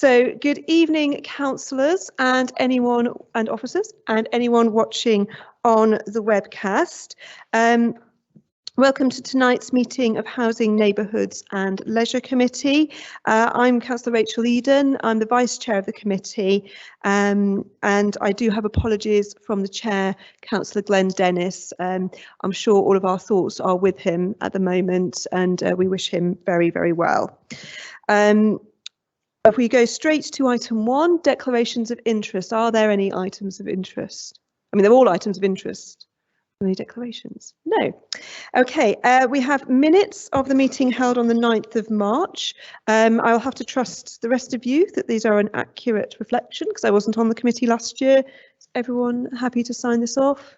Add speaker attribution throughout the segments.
Speaker 1: So good evening, councillors and officers and anyone watching on the webcast. Welcome to tonight's meeting of Housing, Neighbourhoods and Leisure Committee. I'm Councillor Rachel Eden. I'm the Vice Chair of the committee, and I do have apologies from the Chair, Councillor Glenn Dennis. I'm sure all of our thoughts are with him at the moment, and we wish him very, very well. If we go straight to item 1, declarations of interest. Are there any items of interest? I mean, they're all items of interest. Any declarations? No. Okay, we have minutes of the meeting held on the 9th of March. I'll have to trust the rest of you that these are an accurate reflection because I wasn't on the committee last year. Is everyone happy to sign this off?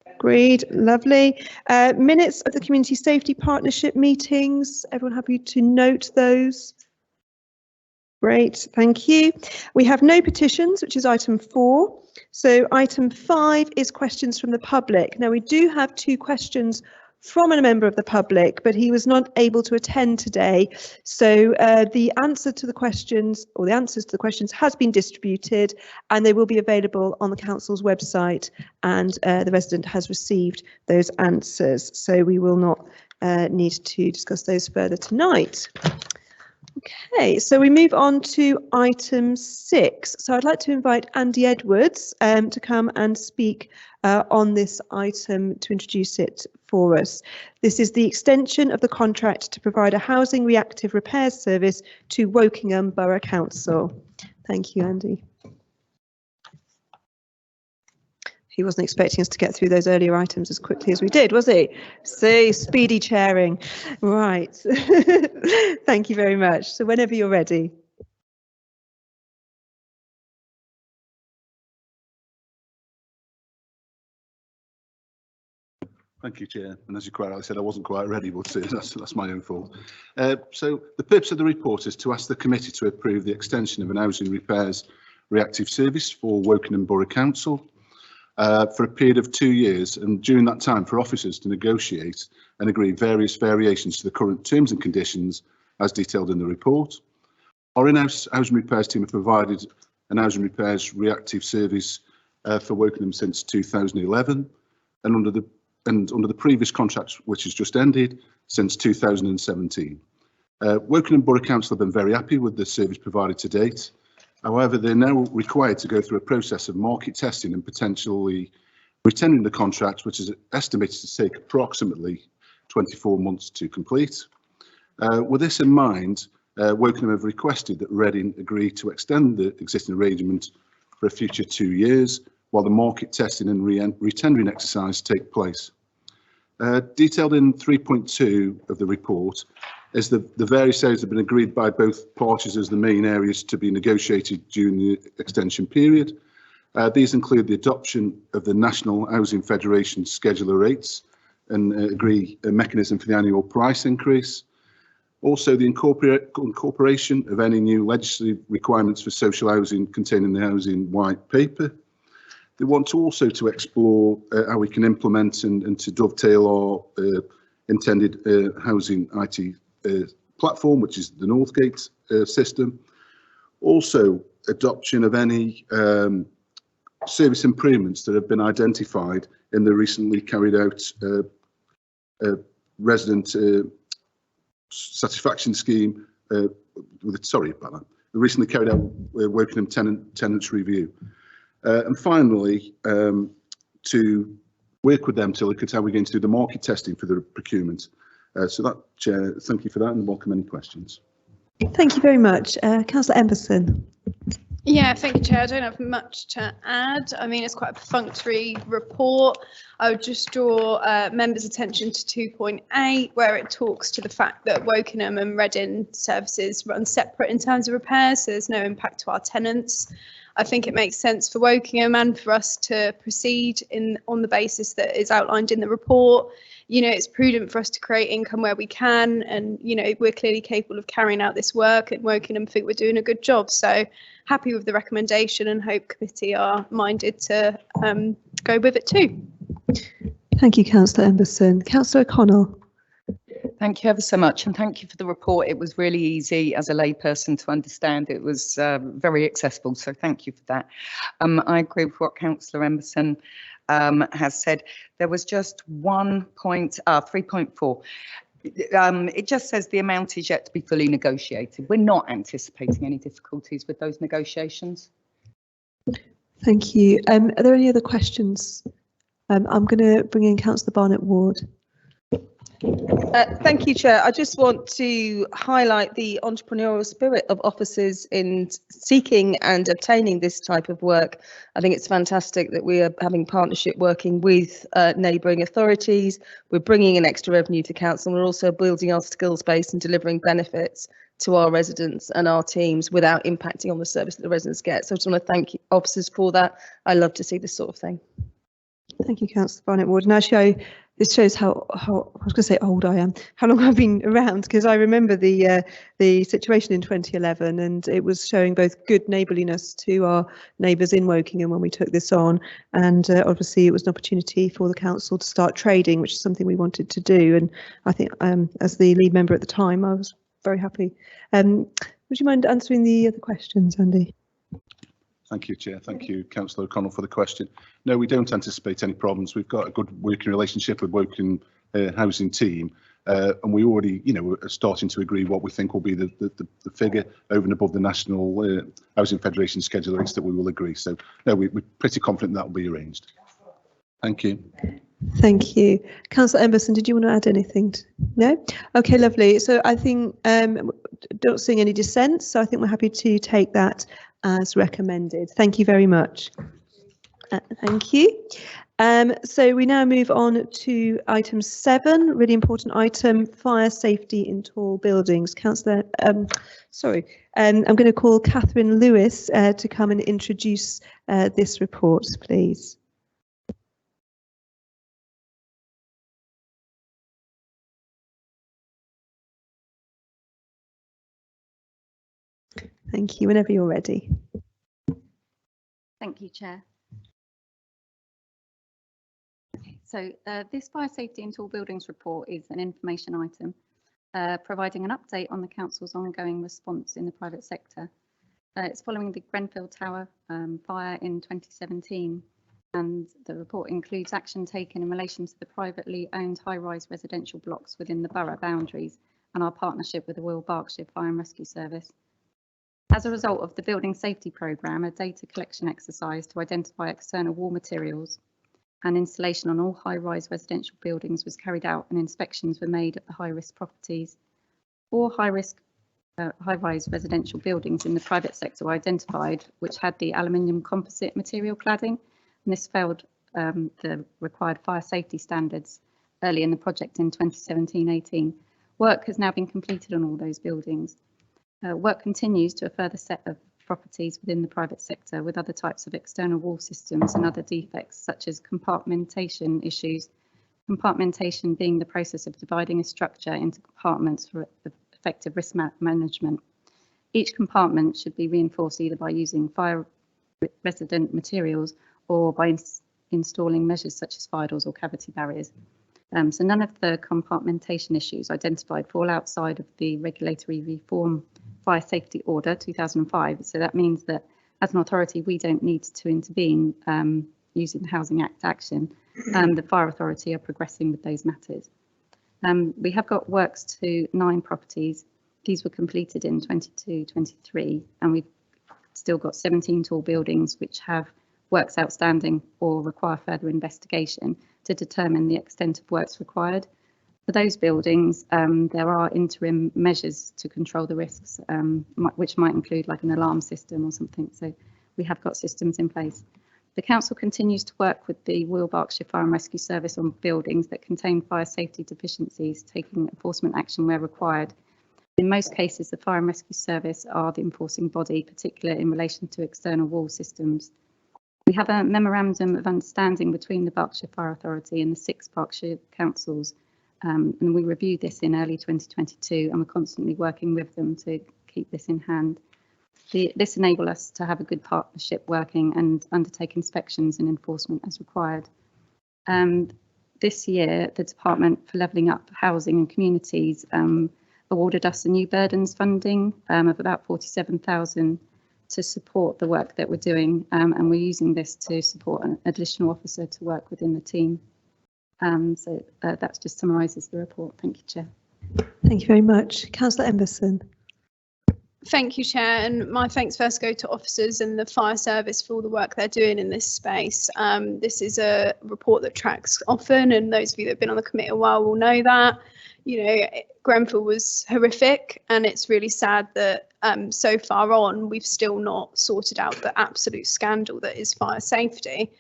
Speaker 1: Agreed, lovely. Minutes of the Community Safety Partnership meetings. Everyone happy to note those? Great, thank you. We have no petitions, which is item 4. So item 5 is questions from the public. Now we do have 2 questions from a member of the public, but he was not able to attend today. So the answer to the questions, or the answers to the questions, has been distributed and they will be available on the council's website, and the resident has received those answers. So we will not need to discuss those further tonight. Okay, so we move on to item 6. So I'd like to invite Andy Edwards to come and speak on this item to introduce it for us. This is the extension of the contract to provide a housing reactive repairs service to Wokingham Borough Council. Thank you, Andy. He wasn't expecting us to get through those earlier items as quickly as we did, was he? See, speedy chairing. Right. Thank you very much. So whenever you're ready.
Speaker 2: Thank you, Chair. And as you quite rightly said, I wasn't quite ready, but that's my own fault. So the purpose of the report is to ask the committee to approve the extension of an housing repairs reactive service for Wokingham Borough Council for a period of 2 years, and during that time for officers to negotiate and agree various variations to the current terms and conditions as detailed in the report. Our in-house housing repairs team have provided an housing repairs reactive service for Wokingham since 2011, and under the previous contract, which has just ended, since 2017. Wokingham Borough Council have been very happy with the service provided to date. However, they're now required to go through a process of market testing and potentially retendering the contract, which is estimated to take approximately 24 months to complete. With this in mind, Wokingham have requested that Reading agree to extend the existing arrangement for a future 2 years while the market testing and retendering exercise take place. Detailed in 3.2 of the report is the various areas have been agreed by both parties as the main areas to be negotiated during the extension period. These include the adoption of the National Housing Federation scheduler rates and agree a mechanism for the annual price increase. Also, the incorporation of any new legislative requirements for social housing contained in the Housing White Paper. They want to also to explore how we can implement and to dovetail our intended housing IT platform, which is the Northgate system. Also, adoption of any service improvements that have been identified in the recently carried out resident satisfaction scheme. Sorry about that. The recently carried out Wokingham tenants review. And finally, to work with them to look at how we're going to do the market testing for the procurement. So that, Chair, thank you for that and welcome any questions.
Speaker 1: Thank you very much. Councillor Emberson.
Speaker 3: Yeah, thank you, Chair. I don't have much to add. I mean, it's quite a perfunctory report. I would just draw members' attention to 2.8, where it talks to the fact that Wokingham and Reading services run separate in terms of repairs, so there's no impact to our tenants. I think it makes sense for Wokingham and for us to proceed on the basis that is outlined in the report. You know, it's prudent for us to create income where we can, and, you know, we're clearly capable of carrying out this work, and Wokingham think we're doing a good job. So happy with the recommendation and hope committee are minded to go with it too.
Speaker 1: Thank you, Councillor Emberson. Councillor O'Connell.
Speaker 4: Thank you ever so much, and thank you for the report. It was really easy as a layperson to understand. It was very accessible, so thank you for that. I agree with what Councillor Emerson has said. There was just 3.4. It just says the amount is yet to be fully negotiated. We're not anticipating any difficulties with those negotiations.
Speaker 1: Thank you. Are there any other questions? I'm going to bring in Councillor Barnett-Ward.
Speaker 5: Thank you, Chair. I just want to highlight the entrepreneurial spirit of officers in seeking and obtaining this type of work. I think it's fantastic that we are having partnership working with neighbouring authorities. We're bringing in extra revenue to council. We're also building our skills base and delivering benefits to our residents and our teams without impacting on the service that the residents get. So I just want to thank officers for that. I love to see this sort of thing.
Speaker 1: Thank you, Councillor Barnett-Ward. And actually, this shows how I was going to say old I am, how long I've been around, because I remember the situation in 2011, and it was showing both good neighbourliness to our neighbours in Wokingham when we took this on, and obviously it was an opportunity for the council to start trading, which is something we wanted to do. And I think as the lead member at the time, I was very happy. Would you mind answering the other questions, Andy?
Speaker 2: Thank you, Chair. Thank you, Councillor O'Connell, for the question. No, we don't anticipate any problems. We've got a good working relationship with Woking housing team, and we already, are starting to agree what we think will be the figure over and above the National Housing Federation schedule rates that we will agree. So, no, we're pretty confident that will be arranged. Thank you.
Speaker 1: Thank you. Councillor Emerson, did you want to add anything? No? Okay, lovely. So I think don't seeing any dissent, so I think we're happy to take that as recommended. Thank you very much. Thank you. So we now move on to item 7, really important item, fire safety in tall buildings. Councillor, I'm going to call Catherine Lewis to come and introduce this report, please. Thank you. Whenever you're ready.
Speaker 6: Thank you, Chair. So this fire safety in tall buildings report is an information item providing an update on the council's ongoing response in the private sector. It's following the Grenfell Tower fire in 2017, and the report includes action taken in relation to the privately owned high-rise residential blocks within the borough boundaries and our partnership with the Royal Berkshire Fire and Rescue Service. As a result of the building safety programme, a data collection exercise to identify external wall materials and installation on all high-rise residential buildings was carried out, and inspections were made at the high-risk properties. 4 high-rise residential buildings in the private sector were identified which had the aluminium composite material cladding, and this failed the required fire safety standards early in the project in 2017-18. Work has now been completed on all those buildings. Work continues to a further set of properties within the private sector with other types of external wall systems and other defects such as compartmentation issues. Compartmentation being the process of dividing a structure into compartments for effective risk management. Each compartment should be reinforced either by using fire resistant materials or by installing measures such as fire doors or cavity barriers. So none of the compartmentation issues identified fall outside of the Regulatory Reform Fire Safety Order 2005. So that means that as an authority, we don't need to intervene using the Housing Act action. The Fire Authority are progressing with those matters. We have got works to 9 properties. These were completed in 22-23, and we've still got 17 tall buildings which have works outstanding or require further investigation to determine the extent of works required. For those buildings, there are interim measures to control the risks, which might include like an alarm system or something. So we have got systems in place. The council continues to work with the Royal Berkshire Fire and Rescue Service on buildings that contain fire safety deficiencies, taking enforcement action where required. In most cases, the Fire and Rescue Service are the enforcing body, particularly in relation to external wall systems. We have a memorandum of understanding between the Berkshire Fire Authority and the 6 Berkshire councils, and we reviewed this in early 2022, and we're constantly working with them to keep this in hand. This enables us to have a good partnership working and undertake inspections and enforcement as required. this year, the Department for Levelling Up Housing and Communities awarded us a new burdens funding of about 47,000 to support the work that we're doing, and we're using this to support an additional officer to work within the team. So that just summarises the report. Thank you, Chair.
Speaker 1: Thank you very much. Councillor Emberson.
Speaker 3: Thank you, Chair, and my thanks first go to officers and the fire service for all the work they're doing in this space. This is a report that tracks often, and those of you that have been on the committee a while will know that. You know, Grenfell was horrific, and it's really sad that so far on we've still not sorted out the absolute scandal that is fire safety.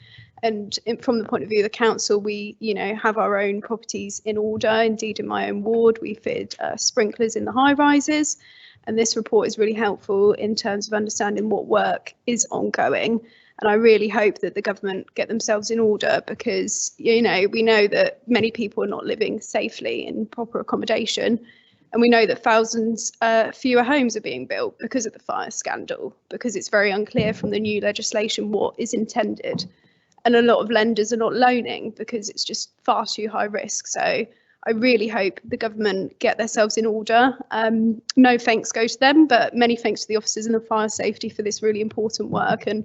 Speaker 3: And from the point of view of the council, we, you know, have our own properties in order. Indeed, in my own ward, we fitted sprinklers in the high rises. And this report is really helpful in terms of understanding what work is ongoing. And I really hope that the government get themselves in order, because, you know, we know that many people are not living safely in proper accommodation. And we know that thousands fewer homes are being built because of the fire scandal, because it's very unclear from the new legislation what is intended. And a lot of lenders are not loaning because it's just far too high risk. So I really hope the government get themselves in order. No thanks go to them, but many thanks to the officers and the fire safety for this really important work. And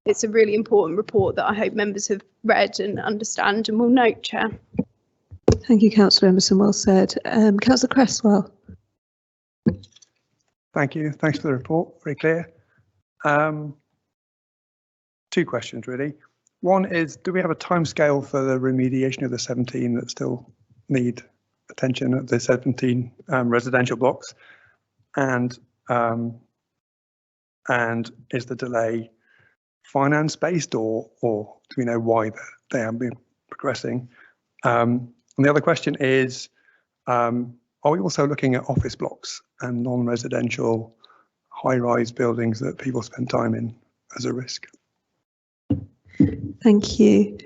Speaker 3: it's a really important report that I hope members have read and understand and will note, Chair.
Speaker 1: Thank you, Councillor Emerson. Well said. Councillor Cresswell.
Speaker 7: Thank you. Thanks for the report. Very clear. Two questions, really. One is, do we have a timescale for the remediation of the 17 that still need attention of the 17 residential blocks? And is the delay finance based, or do we know why they haven't been progressing? And the other question is, are we also looking at office blocks and non-residential high-rise buildings that people spend time in as a risk?
Speaker 1: Thank you.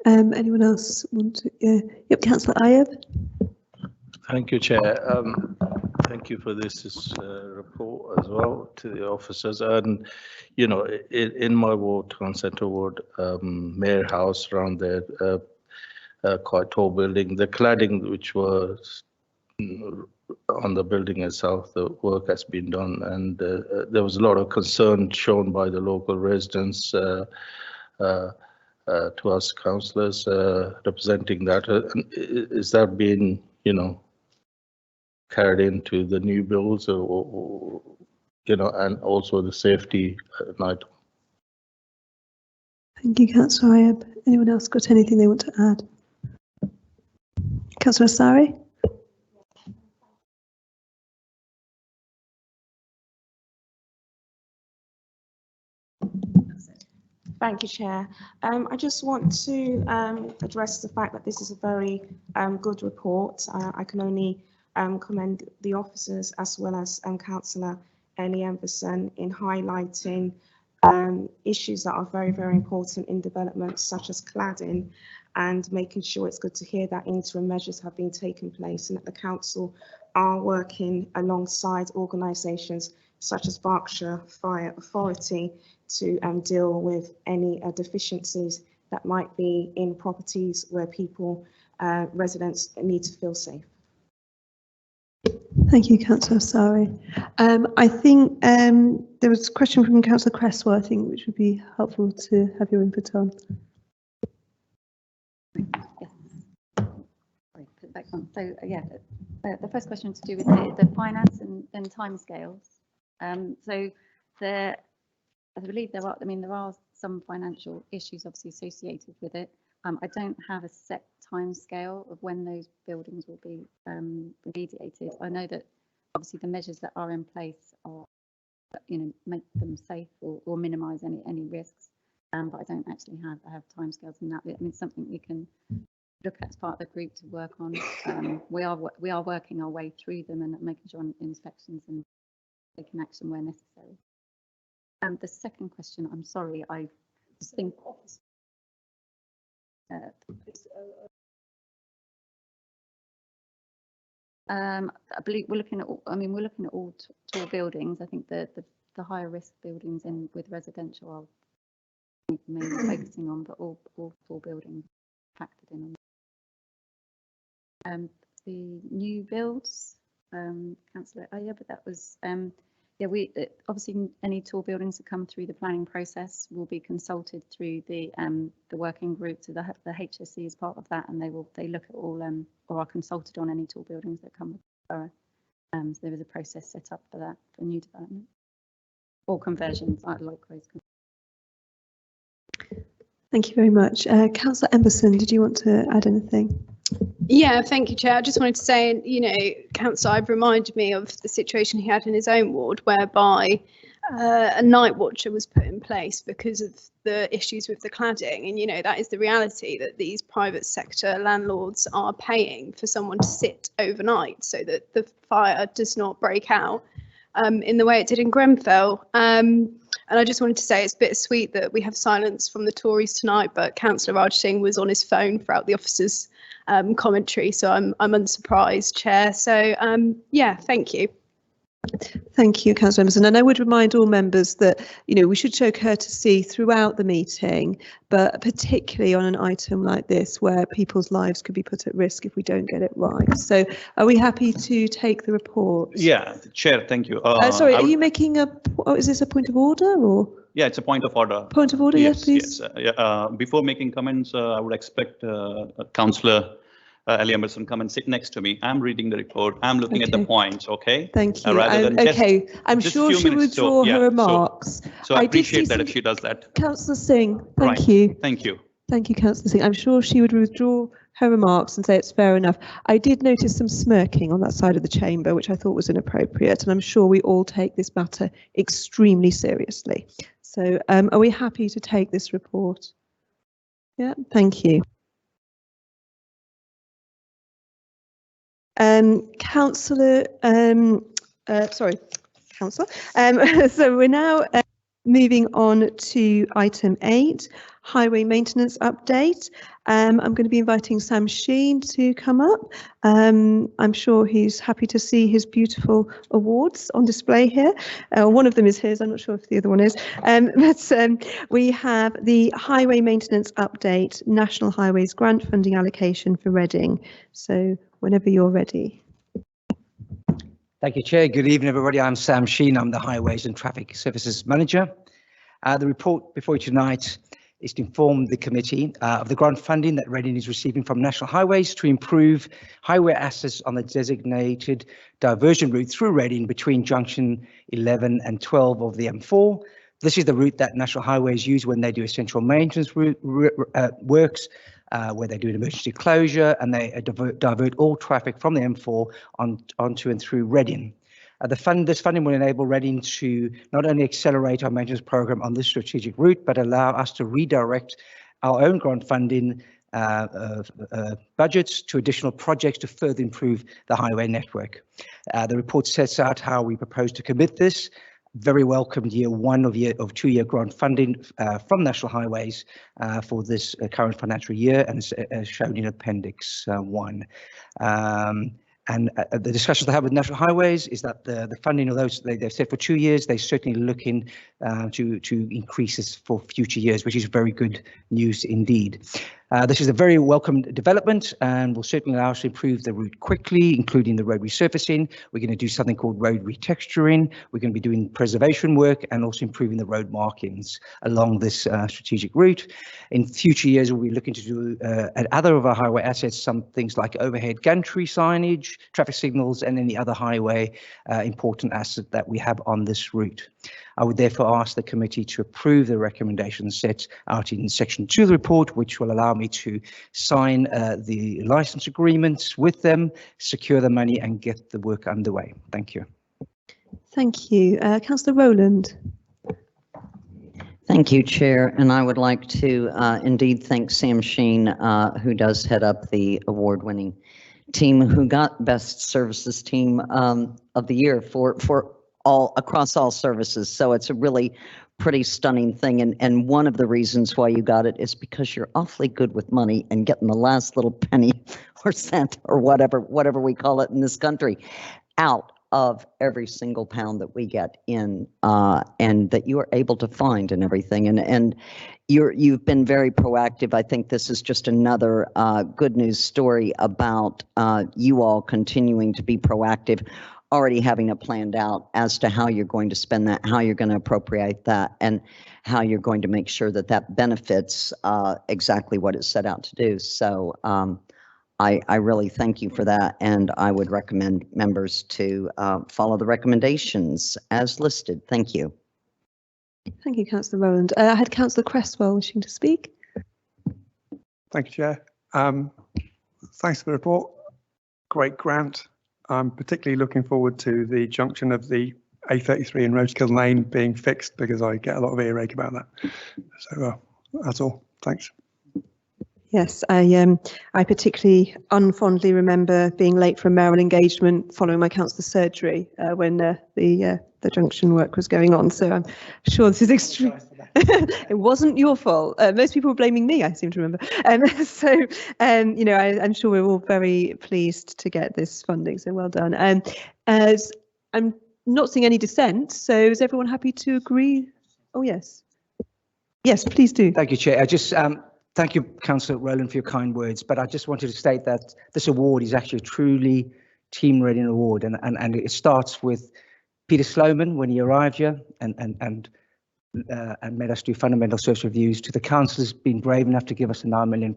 Speaker 1: Anyone else want to? Yep, Councillor Ayub.
Speaker 8: Thank you, Chair. Thank you for this report as well to the officers. And, you know, in my ward, Town Centre ward, Mayor House around there, quite tall building, the cladding which was on the building itself, the work has been done, and there was a lot of concern shown by the local residents to us councillors representing that. Is that being, you know, carried into the new builds, or you know, and also the safety at night?
Speaker 1: Thank you, Councillor Ayub. Anyone else got anything they want to add? Councillor Sari.
Speaker 9: Thank you, Chair. I just want to address the fact that this is a very good report. I can only commend the officers as well as Councillor Ellie Emberson in highlighting issues that are very, very important in developments such as cladding, and making sure it's good to hear that interim measures have been taken place and that the council are working alongside organisations such as Berkshire Fire Authority to deal with any deficiencies that might be in properties where people, residents need to feel safe.
Speaker 1: Thank you, Councillor Sari. I think there was a question from Councillor Cresswell, I think, which would be helpful to have your input on.
Speaker 6: Yes. Sorry, put it back on. So yeah, the first question to do with the finance and timescales. So I believe there are. I mean, there are some financial issues obviously associated with it. I don't have a set timescale of when those buildings will be remediated. I know that obviously the measures that are in place are, you know, make them safe or minimise any risks. But I don't actually have timescales in that. I mean, it's something we can look at as part of the group to work on. We are working our way through them and making sure inspections and taking action where necessary. The second question, I'm sorry, I think. I believe we're looking at. We're looking at all tall buildings. I think the higher risk buildings with residential are mainly focusing on, but all tall buildings factored in. The new builds, Councillor, oh yeah, but that was, yeah, obviously any tall buildings that come through the planning process will be consulted through the working group. So the HSC is part of that, and they look at all or are consulted on any tall buildings that come with the borough. So there is a process set up for that for new development or conversions. Likewise.
Speaker 1: Thank you very much. Councillor Emberson, did you want to add anything?
Speaker 3: Yeah, thank you, Chair. I just wanted to say, you know, Councillor Ive reminded me of the situation he had in his own ward, whereby a night watcher was put in place because of the issues with the cladding. And, you know, that is the reality, that these private sector landlords are paying for someone to sit overnight so that the fire does not break out in the way it did in Grenfell. And I just wanted to say it's bittersweet that we have silence from the Tories tonight, but Councillor Raj Singh was on his phone throughout the officers' commentary, so I'm unsurprised, Chair. So yeah, thank you.
Speaker 1: Thank you, Councillor Emerson. And I would remind all members that, you know, we should show courtesy throughout the meeting, but particularly on an item like this where people's lives could be put at risk if we don't get it right. So are we happy to take the report?
Speaker 10: Yeah, Chair, thank you.
Speaker 1: Sorry, are you making is this a point of order or?
Speaker 10: Yeah, it's a point of order.
Speaker 1: Point of order, yes, please.
Speaker 10: Yes. Before making comments, I would expect Councillor Ellie Emerson come and sit next to me. I'm reading the report. I'm looking at the points. Okay.
Speaker 1: Thank you.
Speaker 10: Rather than
Speaker 1: okay. I'm sure she will withdraw her remarks.
Speaker 10: So I appreciate that if she does that.
Speaker 1: Councillor Singh, thank you.
Speaker 10: Thank you.
Speaker 1: Thank you, Councillor Singh. I'm sure she would withdraw her remarks and say it's fair enough. I did notice some smirking on that side of the chamber, which I thought was inappropriate, and I'm sure we all take this matter extremely seriously. So are we happy to take this report? Yeah, thank you. Councillor, sorry, Councillor. So we're now moving on to item 8, highway maintenance update. I'm going to be inviting Sam Sheen to come up. I'm sure he's happy to see his beautiful awards on display here. One of them is his, I'm not sure if the other one is. But we have the highway maintenance update, National Highways grant funding allocation for Reading. So whenever you're ready.
Speaker 11: Thank you, Chair. Good evening, everybody. I'm Sam Sheen. I'm the Highways and Traffic Services Manager. The report before you tonight is to inform the committee of the grant funding that Reading is receiving from National Highways to improve highway access on the designated diversion route through Reading between junction 11 and 12 of the M4. This is the route that National Highways use when they do essential maintenance works, where they do an emergency closure, and they divert all traffic from the M4 onto and through Reading. This funding will enable Reading to not only accelerate our maintenance program on this strategic route, but allow us to redirect our own grant funding budgets to additional projects to further improve the highway network. The report sets out how we propose to commit this. Very welcomed year one of 2-year grant funding from National Highways for this current financial year, and as shown in Appendix 1. And the discussions they have with National Highways is that the funding, although they've said for 2 years, they're certainly looking to increase this for future years, which is very good news indeed. This is a very welcome development and will certainly allow us to improve the route quickly, including the road resurfacing. We're going to do something called road retexturing. We're going to be doing preservation work and also improving the road markings along this strategic route. In future years, we'll be looking to do at other of our highway assets, some things like overhead gantry signage, traffic signals, and any other highway important asset that we have on this route. I would therefore ask the committee to approve the recommendations set out in section 2 of the report, which will allow me to sign the license agreements with them, secure the money and get the work underway. Thank you.
Speaker 1: Thank you. Councillor Rowland.
Speaker 12: Thank you, Chair. And I would like to indeed thank Sam Sheen, who does head up the award-winning team, who got Best Services Team of the Year for all across all services. So it's a really pretty stunning thing. And one of the reasons why you got it is because you're awfully good with money and getting the last little penny or cent or whatever we call it in this country out of every single pound that we get in, and that you are able to find and everything. And you've been very proactive. I think this is just another good news story about you all continuing to be proactive, already having it planned out as to how you're going to spend that, how you're going to appropriate that, and how you're going to make sure that that benefits exactly what it's set out to do. So I really thank you for that, and I would recommend members to follow the recommendations as listed. Thank you.
Speaker 1: Thank you, Councillor Rowland. I had Councillor Cresswell wishing to speak.
Speaker 7: Thank you, Chair. Thanks for the report. Great grant. I'm particularly looking forward to the junction of the A33 and Rosekill Lane being fixed, because I get a lot of earache about that. So that's all. Thanks.
Speaker 1: Yes, I particularly unfondly remember being late for a mayoral engagement following my councillor's surgery when the junction work was going on. So I'm sure this is extreme. It wasn't your fault. Most people were blaming me, I seem to remember. You know, I'm sure we're all very pleased to get this funding. So well done. As I'm not seeing any dissent, so is everyone happy to agree? Oh yes. Yes, please do.
Speaker 11: Thank you, Chair. I just thank you, Councillor Rowland, for your kind words. But I just wanted to state that this award is actually a truly team ready award, and it starts with Peter Sloman when he arrived here and made us do fundamental service reviews, to the councillors being brave enough to give us a £9 million,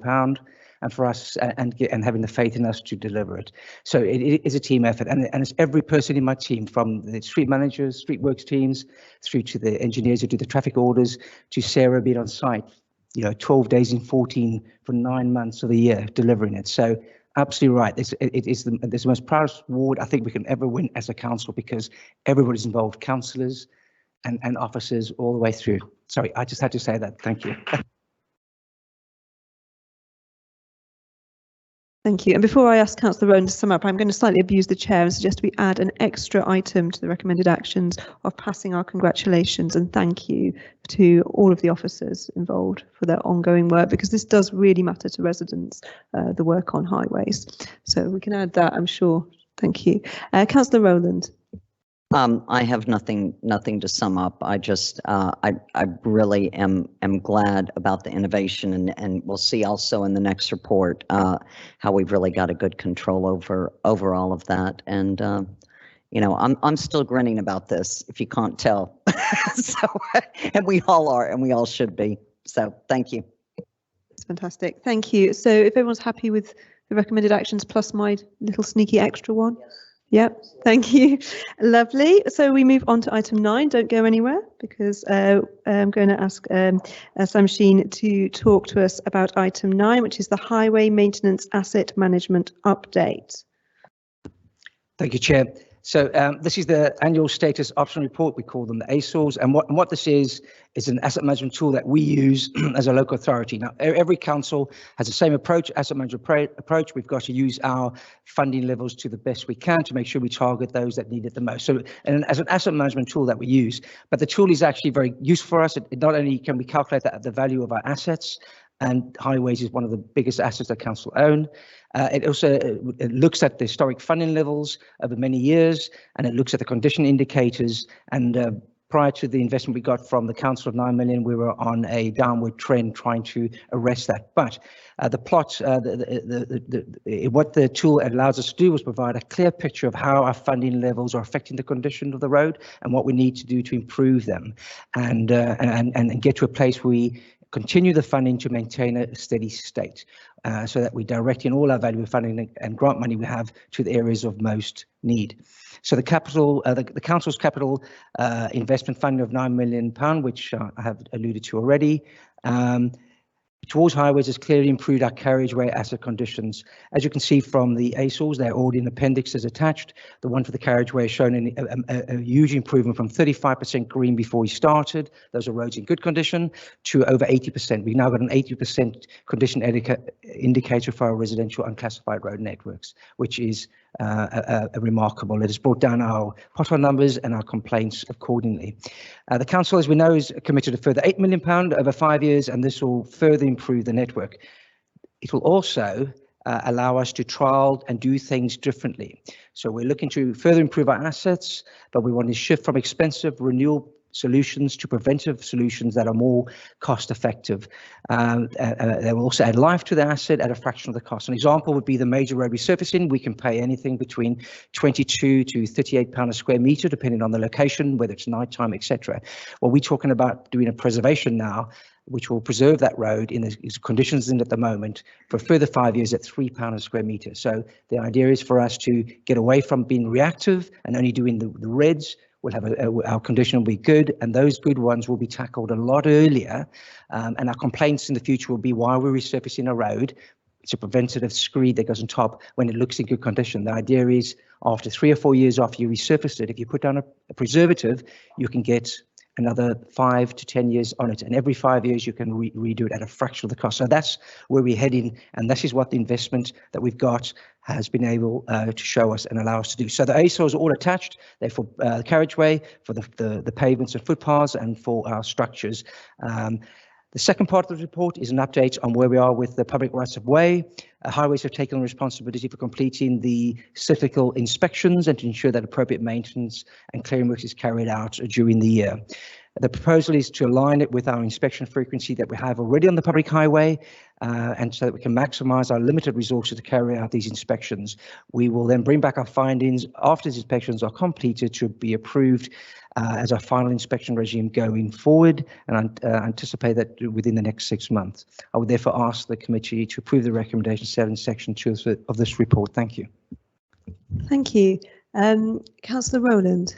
Speaker 11: and for us and having the faith in us to deliver it. So it is a team effort, and it's every person in my team, from the street managers, street works teams, through to the engineers who do the traffic orders, to Sarah being on site, you know, 12 days in 14 for 9 months of the year delivering it. So absolutely right. It is the most proudest award I think we can ever win as a council, because everybody's involved, councillors and officers all the way through. Sorry, I just had to say that. Thank you.
Speaker 1: Thank you. And before I ask Councillor Rowan to sum up, I'm going to slightly abuse the chair and suggest we add an extra item to the recommended actions of passing our congratulations and thank you to all of the officers involved for their ongoing work, because this does really matter to residents, the work on highways. So we can add that, I'm sure. Thank you. Councillor Rowland.
Speaker 12: I have nothing to sum up. I just, I really am glad about the innovation, and we'll see also in the next report how we've really got a good control over all of that. And you know, I'm still grinning about this, if you can't tell. So, and we all are, and we all should be. So, thank you.
Speaker 1: It's fantastic. Thank you. So, if everyone's happy with the recommended actions plus my little sneaky extra one. Yes. Yep, thank you. Lovely. So we move on to item 9. Don't go anywhere, because I'm going to ask Sam Sheen to talk to us about item 9, which is the Highway Maintenance Asset Management Update.
Speaker 11: Thank you, Chair. So this is the annual status option report. We call them the ASORs. And what this is an asset management tool that we use as a local authority. Now, every council has the same approach, asset management approach. We've got to use our funding levels to the best we can to make sure we target those that need it the most. So, and as an asset management tool that we use, but the tool is actually very useful for us. It not only can we calculate the value of our assets, and highways is one of the biggest assets that council own. It also it looks at the historic funding levels over many years, and it looks at the condition indicators. And prior to the investment we got from the council of 9 million, we were on a downward trend trying to arrest that. But the plot, what the tool allows us to do is provide a clear picture of how our funding levels are affecting the condition of the road and what we need to do to improve them, and get to a place where we continue the funding to maintain a steady state, so that we're directing all our value funding and grant money we have to the areas of most need. So the capital, the council's capital investment funding of £9 million, which I have alluded to already, towards highways has clearly improved our carriageway asset conditions. As you can see from the ASORs, they're already in appendixes attached. The one for the carriageway has shown a huge improvement from 35% green before we started, those are roads in good condition, to over 80%. We've now got an 80% condition indicator for our residential unclassified road networks, which is remarkable. It has brought down our pothole numbers and our complaints accordingly. The council, as we know, is committed a further £8 million over 5 years, and this will further improve the network. It will also allow us to trial and do things differently. So we're looking to further improve our assets, but we want to shift from expensive renewal solutions to preventive solutions that are more cost effective. They will also add life to the asset at a fraction of the cost. An example would be the major road resurfacing. We can pay anything between 22 to 38 pounds a square metre, depending on the location, whether it's nighttime, etc. Well, we're talking about doing a preservation now, which will preserve that road in the conditions in at the moment for a further 5 years at £3 a square metre. So the idea is for us to get away from being reactive and only doing the reds. We'll have our condition will be good, and those good ones will be tackled a lot earlier. And our complaints in the future will be why we're resurfacing a road. It's a preventative screed that goes on top when it looks in good condition. The idea is after 3 or 4 years after you resurface it, if you put down a preservative, you can get another 5 to 10 years on it, and every 5 years you can redo it at a fraction of the cost. So that's where we're heading, and this is what the investment that we've got has been able to show us and allow us to do. So the ASOs are all attached. They're for the carriageway, for the pavements and footpaths, and for our structures. The second part of the report is an update on where we are with the public rights of way. Highways have taken responsibility for completing the cyclical inspections and to ensure that appropriate maintenance and clearing works is carried out during the year. The proposal is to align it with our inspection frequency that we have already on the public highway, and so that we can maximise our limited resources to carry out these inspections. We will then bring back our findings after these inspections are completed to be approved as our final inspection regime going forward, and I anticipate that within the next 6 months. I would therefore ask the committee to approve the recommendation set in section 2 of this report. Thank you.
Speaker 1: Thank you. Councillor Rowland.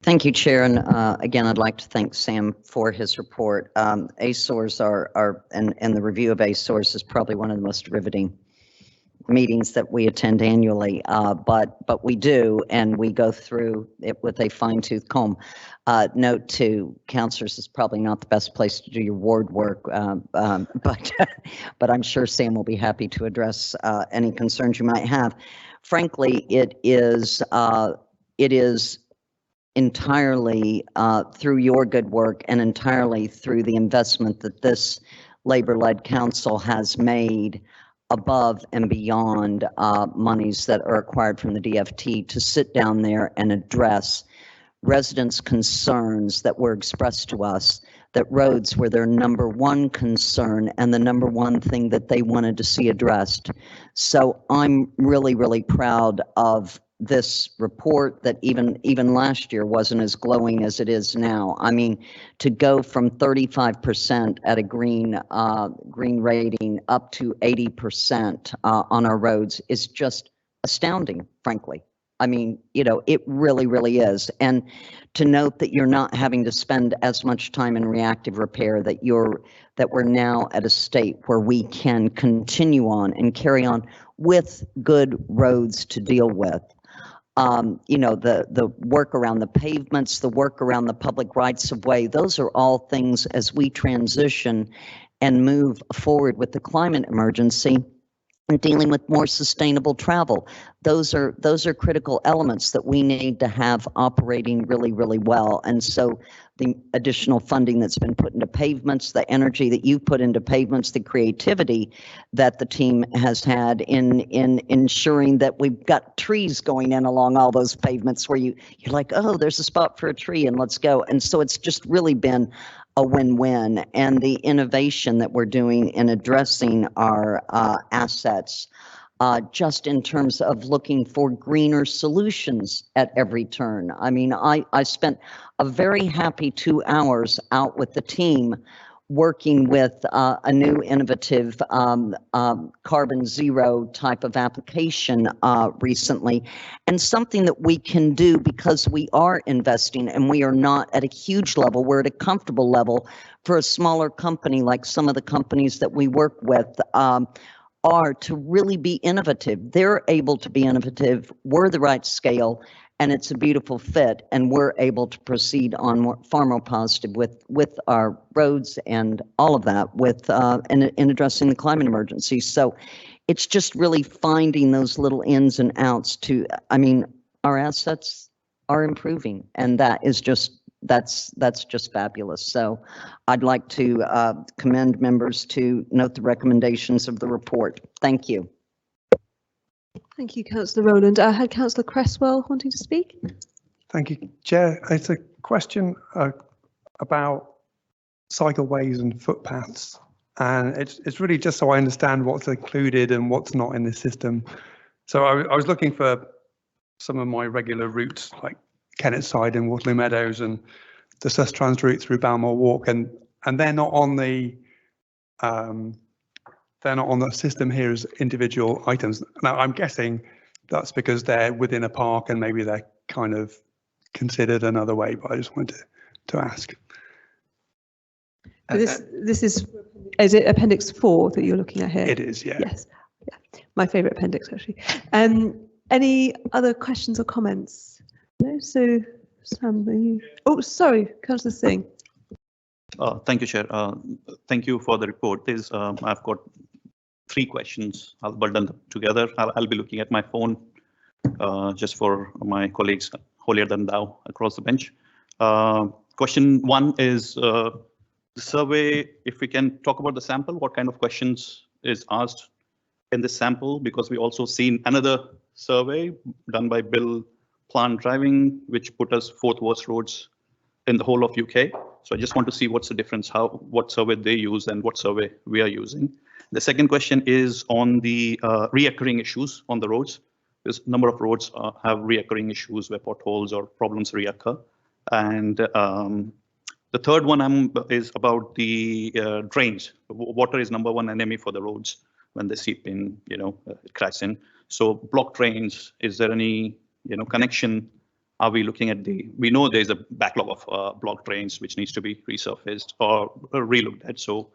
Speaker 12: Thank you, Chair. And again, I'd like to thank Sam for his report. ASORs and the review of ASORs is probably one of the most riveting meetings that we attend annually, but we do, and we go through it with a fine-tooth comb. Note to councillors, is probably not the best place to do your ward work, but I'm sure Sam will be happy to address any concerns you might have. Frankly, it is entirely through your good work and entirely through the investment that this Labour-led council has made above and beyond monies that are acquired from the DFT to sit down there and address residents' concerns that were expressed to us, that roads were their number one concern and the number one thing that they wanted to see addressed. So I'm really, really proud of this report that even last year wasn't as glowing as it is now. I mean, to go from 35% at a green rating up to 80% on our roads is just astounding, frankly. I mean, you know, it really, really is. And to note that you're not having to spend as much time in reactive repair, that we're now at a state where we can continue on and carry on with good roads to deal with. You know, the work around the pavements, the work around the public rights of way, those are all things as we transition and move forward with the climate emergency and dealing with more sustainable travel. Those are critical elements that we need to have operating really, really well. And so the additional funding that's been put into pavements, the energy that you put into pavements, the creativity that the team has had in ensuring that we've got trees going in along all those pavements where you're like, oh, there's a spot for a tree and let's go. And so it's just really been a win-win, and the innovation that we're doing in addressing our assets, just in terms of looking for greener solutions at every turn. I mean, I spent a very happy 2 hours out with the team working with a new innovative carbon zero type of application recently, and something that we can do because we are investing and we are not at a huge level, we're at a comfortable level for a smaller company like some of the companies that we work with are to really be innovative. They're able to be innovative, we're the right scale, and it's a beautiful fit, and we're able to proceed on far more positive with our roads and all of that in addressing the climate emergency. So it's just really finding those little ins and outs to, I mean, our assets are improving, and that is just that's just fabulous. So I'd like to commend members to note the recommendations of the report. Thank you.
Speaker 1: Thank you, Councillor Rowland. I had Councillor Cresswell wanting to speak.
Speaker 7: Thank you, Chair. It's a question about cycleways and footpaths. And it's really just so I understand what's included and what's not in the system. So I was looking for some of my regular routes like Kennetside and Waterloo Meadows and the Sustrans route through Balmoral Walk, and they're not on the system here as individual items. Now I'm guessing that's because they're within a park and maybe they're kind of considered another way, but I just wanted to ask.
Speaker 1: This is it Appendix 4 that you're looking at here?
Speaker 7: It is, yeah.
Speaker 1: Yes, yeah. My favourite appendix actually. Any other questions or comments? No. So Sam, are you? Oh, sorry, Councillor Singh.
Speaker 10: Thank you, Chair. Thank you for the report. I've got 3 questions. I'll bundle them together. I'll be looking at my phone just for my colleagues holier than thou across the bench. Question 1 is the survey. If we can talk about the sample, what kind of questions is asked in this sample? Because we also seen another survey done by Bill Plant Driving, which put us 4th worst roads in the whole of UK. So I just want to see what's the difference, what survey they use and what survey we are using. The second question is on the reoccurring issues on the roads. There's a number of roads have reoccurring issues where potholes or problems reoccur. And the third one is about the drains. Water is #1 enemy for the roads when they seep in, it cracks in. So blocked drains, is there any, connection? Are we looking at we know there's a backlog of blocked drains which needs to be resurfaced or relooked at. So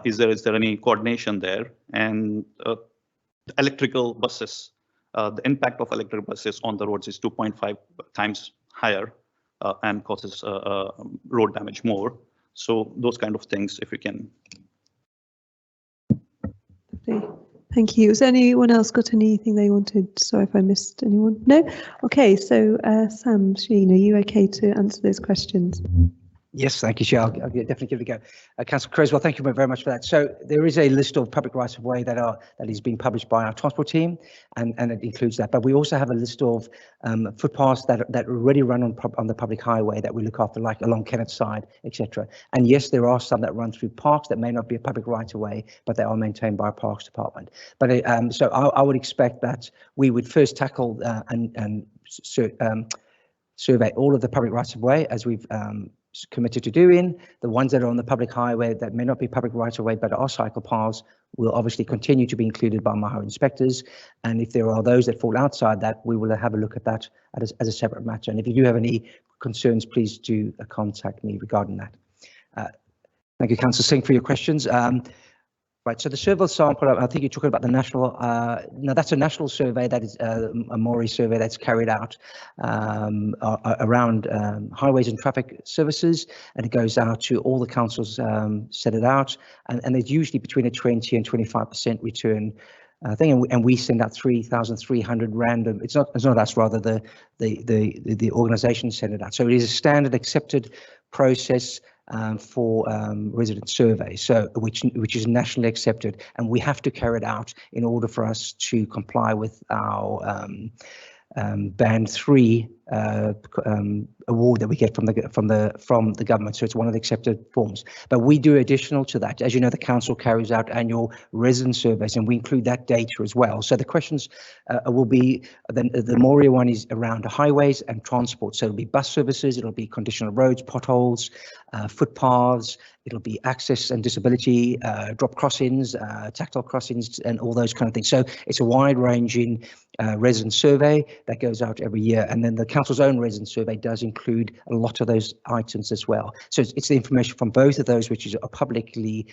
Speaker 10: is there any coordination there? And electrical buses, the impact of electric buses on the roads is 2.5 times higher and causes road damage more. So those kind of things, if we can.
Speaker 1: Thank you. Has anyone else got anything they wanted? Sorry if I missed anyone. No? Okay, so Sam Sheen, are you okay to answer those questions?
Speaker 11: Yes, thank you, Chair. I'll definitely give it a go. Councillor Creswell, thank you very much for that. So there is a list of public rights of way that is being published by our transport team, and it includes that. But we also have a list of footpaths that already run on the public highway that we look after, like along Kennetside, etc. And yes, there are some that run through parks that may not be a public right of way, but they are maintained by our Parks Department. But so I would expect that we would first tackle and survey all of the public rights of way as we've committed to doing. The ones that are on the public highway that may not be public right of way but are cycle paths will obviously continue to be included by my inspectors, and if there are those that fall outside that, we will have a look at that as a separate matter. And if you do have any concerns, please do contact me regarding that. Thank you, Councillor Singh, for your questions. Right, so the survey sample, I think you're talking about the national, no, that's a national survey, that is a Mori survey that's carried out around highways and traffic services, and it goes out to all the councils, set it out, and there's usually between a 20 and 25% return thing, and we send out 3,300 random. It's not us, rather the organisation send it out. So it is a standard accepted process for resident surveys, so which is nationally accepted, and we have to carry it out in order for us to comply with our band 3 award that we get from the government. So it's one of the accepted forms. But we do additional to that. As you know, the council carries out annual resident surveys, and we include that data as well. So the questions will be the Moria one is around highways and transport. So it'll be bus services, it'll be condition of roads, potholes, footpaths, it'll be access and disability, drop crossings, tactile crossings, and all those kind of things. So it's a wide-ranging resident survey that goes out every year, and then the council's own resident survey does include a lot of those items as well. So it's the information from both of those which are publicly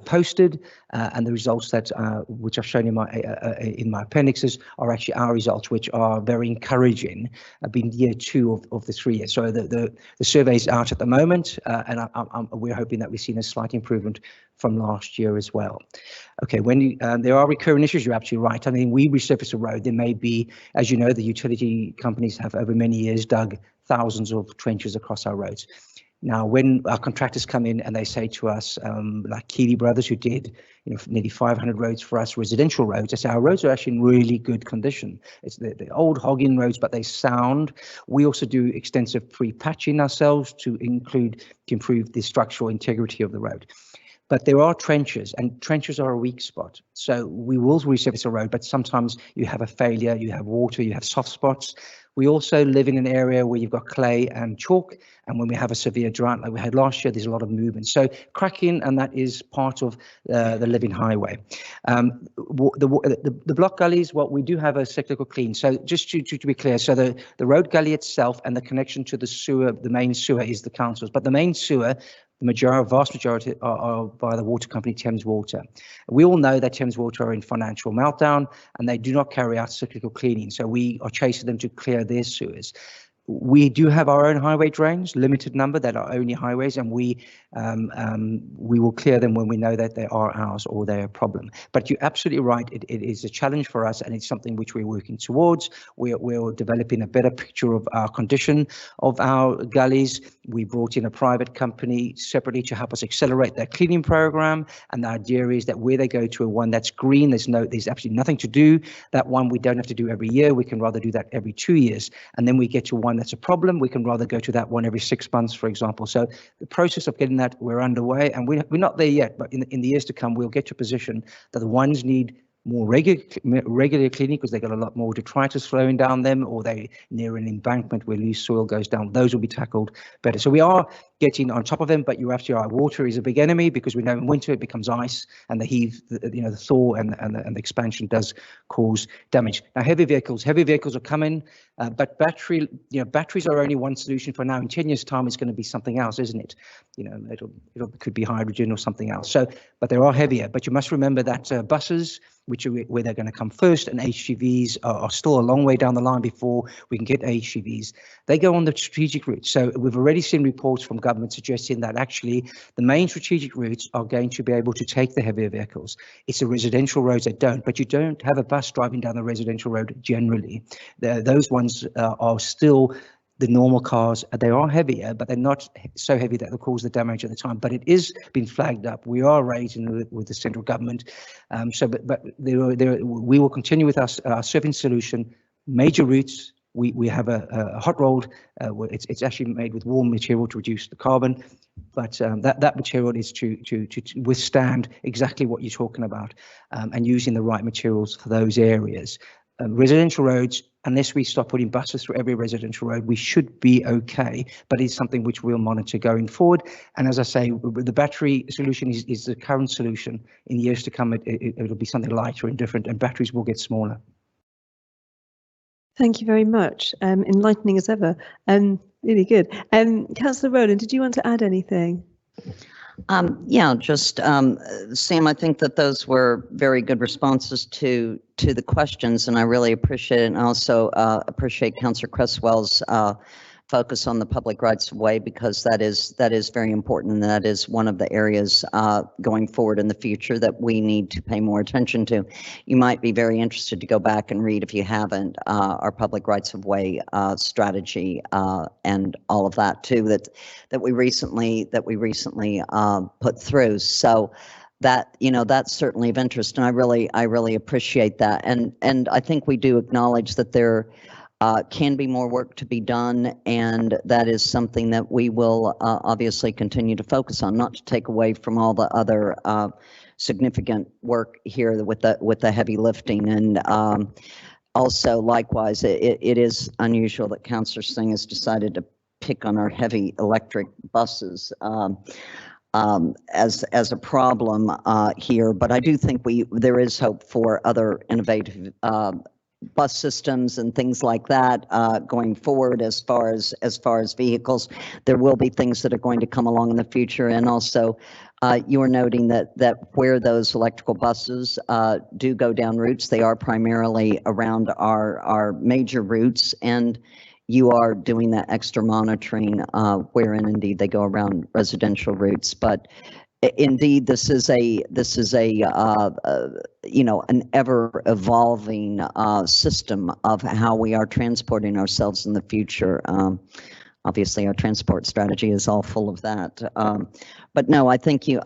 Speaker 11: posted, and the results that which I've shown in my appendixes are actually our results, which are very encouraging. Being year 2 of the 3 years. So the survey is out at the moment, and we're hoping that we've seen a slight improvement from last year as well. Okay, when there are recurring issues, you're absolutely right. I mean, we resurface a road. There may be, as you know, the utility companies have over many years dug thousands of trenches across our roads. Now, when our contractors come in and they say to us, like Keeley Brothers, who did nearly 500 roads for us, residential roads, they say our roads are actually in really good condition. It's the old hogging roads, but they sound. We also do extensive pre-patching ourselves to improve the structural integrity of the road. But there are trenches, and trenches are a weak spot. So we will resurface a road, but sometimes you have a failure, you have water, you have soft spots. We also live in an area where you've got clay and chalk, and when we have a severe drought like we had last year, there's a lot of movement. So cracking, and that is part of the living highway. The block gullies, well, we do have a cyclical clean. So just to be clear, so the road gully itself and the connection to the sewer, the main sewer is the council's, but the main sewer, the vast majority are by the water company Thames Water. We all know that Thames Water are in financial meltdown and they do not carry out cyclical cleaning. So we are chasing them to clear their sewers. We do have our own highway drains, limited number that are only highways, and we will clear them when we know that they are ours or they're a problem. But you're absolutely right, it is a challenge for us, and it's something which we're working towards. We're developing a better picture of our condition of our gullies. We brought in a private company separately to help us accelerate their cleaning program, and the idea is that where they go to a one that's green, there's absolutely nothing to do. That one we don't have to do every year, we can rather do that every 2 years, and then we get to one that's a problem, we can rather go to that one every 6 months, for example. So the process of getting that, we're underway, and we're not there yet, but in the years to come, we'll get to a position that the ones need more regular cleaning because they got a lot more detritus flowing down them, or they near an embankment where loose soil goes down. Those will be tackled better. So we are getting on top of them, but you're absolutely right. Water is a big enemy because we know in winter it becomes ice, and the thaw and the expansion does cause damage. Now heavy vehicles are coming, but batteries are only one solution for now. In 10 years' time, it's going to be something else, isn't it? It could be hydrogen or something else. So, but they are heavier. But you must remember that buses, which are where they're going to come first, and HGVs are still a long way down the line before we can get HGVs. They go on the strategic routes. So we've already seen reports from government suggesting that actually the main strategic routes are going to be able to take the heavier vehicles. It's the residential roads that don't, but you don't have a bus driving down the residential road generally. Those ones are still the normal cars. They are heavier, but they're not so heavy that they'll cause the damage at the time. But it is been flagged up. We are raising with the central government. But we will continue with our surfing solution. Major routes. We have a hot rolled. It's actually made with warm material to reduce the carbon, but that material is to withstand exactly what you're talking about, and using the right materials for those areas. Residential roads, unless we start putting buses through every residential road, we should be okay, but it's something which we'll monitor going forward. And as I say, the battery solution is the current solution. In years to come, it'll be something lighter and different, and batteries will get smaller.
Speaker 1: Thank you very much. Enlightening as ever. Really good. Councillor Rowland, did you want to add anything?
Speaker 12: Yeah, just Sam, I think that those were very good responses to the questions, and I really appreciate it. And I also appreciate Councillor Cresswell's focus on the public rights of way, because that is very important, and that is one of the areas going forward in the future that we need to pay more attention to. You might be very interested to go back and read, if you haven't, our public rights of way strategy and all of that too that we recently put through. So that's certainly of interest, and I really appreciate that. And I think we do acknowledge that there can be more work to be done, and that is something that we will obviously continue to focus on, not to take away from all the other significant work here with the heavy lifting. And also, likewise, it is unusual that Councillor Singh has decided to pick on our heavy electric buses as a problem here, but I do think there is hope for other innovative bus systems and things like that going forward. As far as vehicles, there will be things that are going to come along in the future. And also you are noting that where those electrical buses do go down routes, they are primarily around our major routes, and you are doing that extra monitoring wherein indeed they go around residential routes. But indeed, this is a an ever evolving system of how we are transporting ourselves in the future. obviously our transport strategy is all full of that. But no, I thank you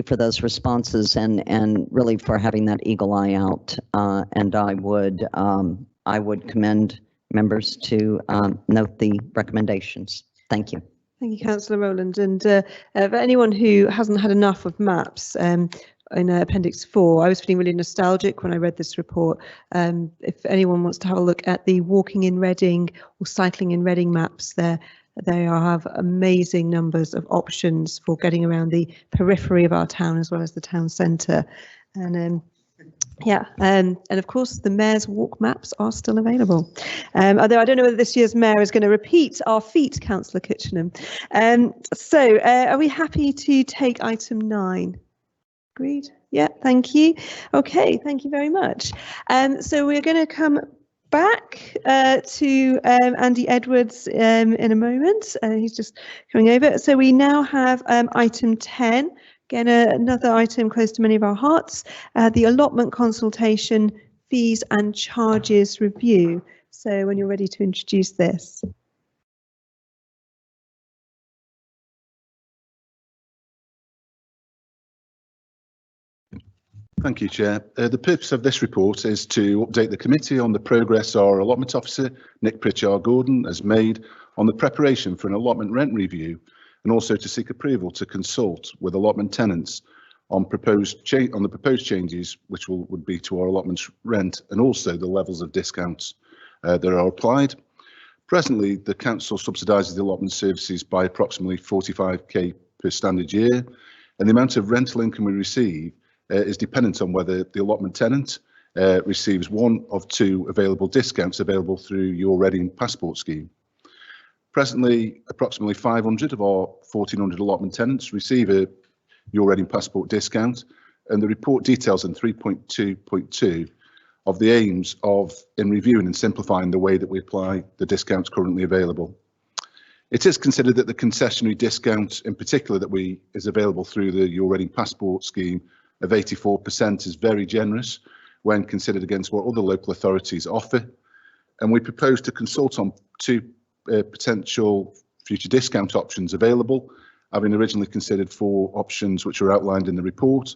Speaker 12: for those responses and really for having that eagle eye out. And I would commend members to note the recommendations. Thank you.
Speaker 1: Thank you, Councillor Rowland. And for anyone who hasn't had enough of maps, in Appendix 4, I was feeling really nostalgic when I read this report. If anyone wants to have a look at the walking in Reading or cycling in Reading maps, they have amazing numbers of options for getting around the periphery of our town as well as the town centre. And and of course the Mayor's Walk maps are still available. Although I don't know whether this year's Mayor is going to repeat our feat, Councillor Kitchenham. So are we happy to take item 9? Agreed? Yeah, thank you. Okay, thank you very much. So we're going to come back to Andy Edwards in a moment. He's just coming over. So we now have item 10. Again, another item close to many of our hearts, the allotment consultation fees and charges review. So when you're ready to introduce this.
Speaker 2: Thank you, Chair. The purpose of this report is to update the committee on the progress our allotment officer, Nick Pritchard-Gordon, has made on the preparation for an allotment rent review, and also to seek approval to consult with allotment tenants on the proposed changes, which would be to our allotment rent and also the levels of discounts that are applied. Presently, the council subsidises the allotment services by approximately 45k per standard year, and the amount of rental income we receive is dependent on whether the allotment tenant receives one of 2 available discounts available through Your Reading Passport Scheme. Presently, approximately 500 of our 1,400 allotment tenants receive a Your Reading Passport discount, and the report details in 3.2.2 of the aims in reviewing and simplifying the way that we apply the discounts currently available. It is considered that the concessionary discount in particular that is available through the Your Reading Passport Scheme of 84% is very generous when considered against what other local authorities offer. And we propose to consult on 2 potential future discount options available, having originally considered 4 options which are outlined in the report,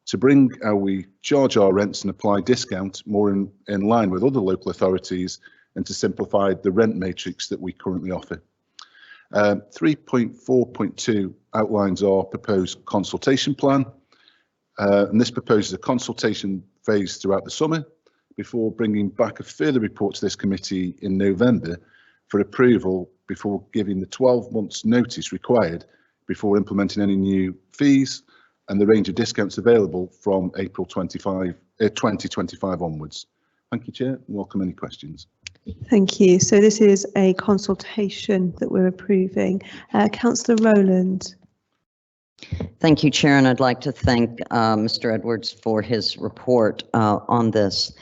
Speaker 2: to bring how we charge our rents and apply discount more in line with other local authorities, and to simplify the rent matrix that we currently offer. 3.4.2 outlines our proposed consultation plan. And this proposes a consultation phase throughout the summer before bringing back a further report to this committee in November for approval, before giving the 12 months notice required before implementing any new fees and the range of discounts available from April 2025 onwards. Thank you, Chair. Welcome any questions.
Speaker 1: Thank you. So this is a consultation that we're approving. Councillor Rowland.
Speaker 12: Thank you, Chair, and I'd like to thank Mr. Edwards for his report on this.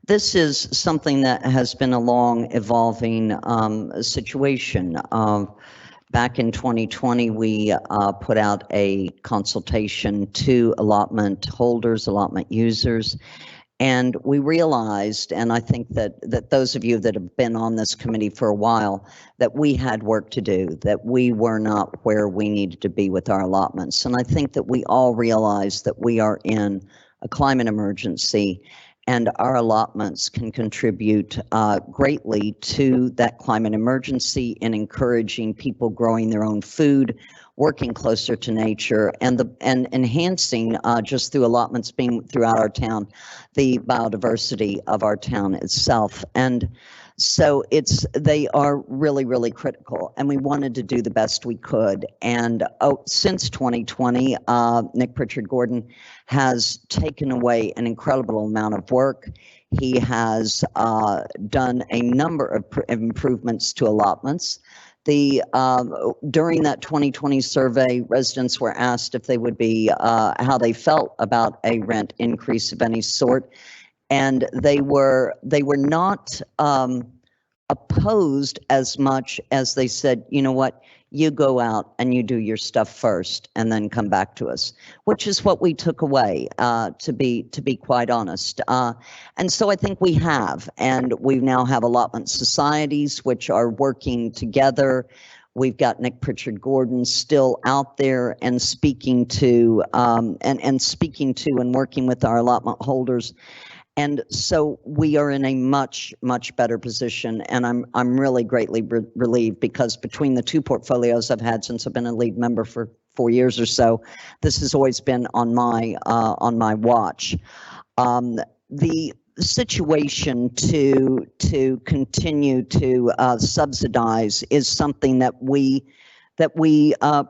Speaker 12: This is something that has been a long evolving situation. Back in 2020, we put out a consultation to allotment holders, allotment users, and we realized, and I think that those of you that have been on this committee for a while, that we had work to do, that we were not where we needed to be with our allotments. And I think that we all realize that we are in a climate emergency, and our allotments can contribute greatly to that climate emergency in encouraging people growing their own food, working closer to nature, and enhancing just through allotments being throughout our town, the biodiversity of our town itself. And so they are really, really critical, and we wanted to do the best we could. And since 2020, Nick Pritchard-Gordon has taken away an incredible amount of work. He has done a number of improvements to allotments. During that 2020 survey, residents were asked if they would be, how they felt about a rent increase of any sort. And they were not opposed as much as they said, you know what, you go out and you do your stuff first and then come back to us, which is what we took away, to be quite honest. And so I think we have, and we now have allotment societies which are working together We've got Nick Pritchard Gordon still out there and speaking to and working with our allotment holders. And so we are in a much, much better position. And I'm really greatly relieved, because between the two portfolios I've had since I've been a lead member for 4 years or so, this has always been on my watch. The situation to continue to subsidize is something that we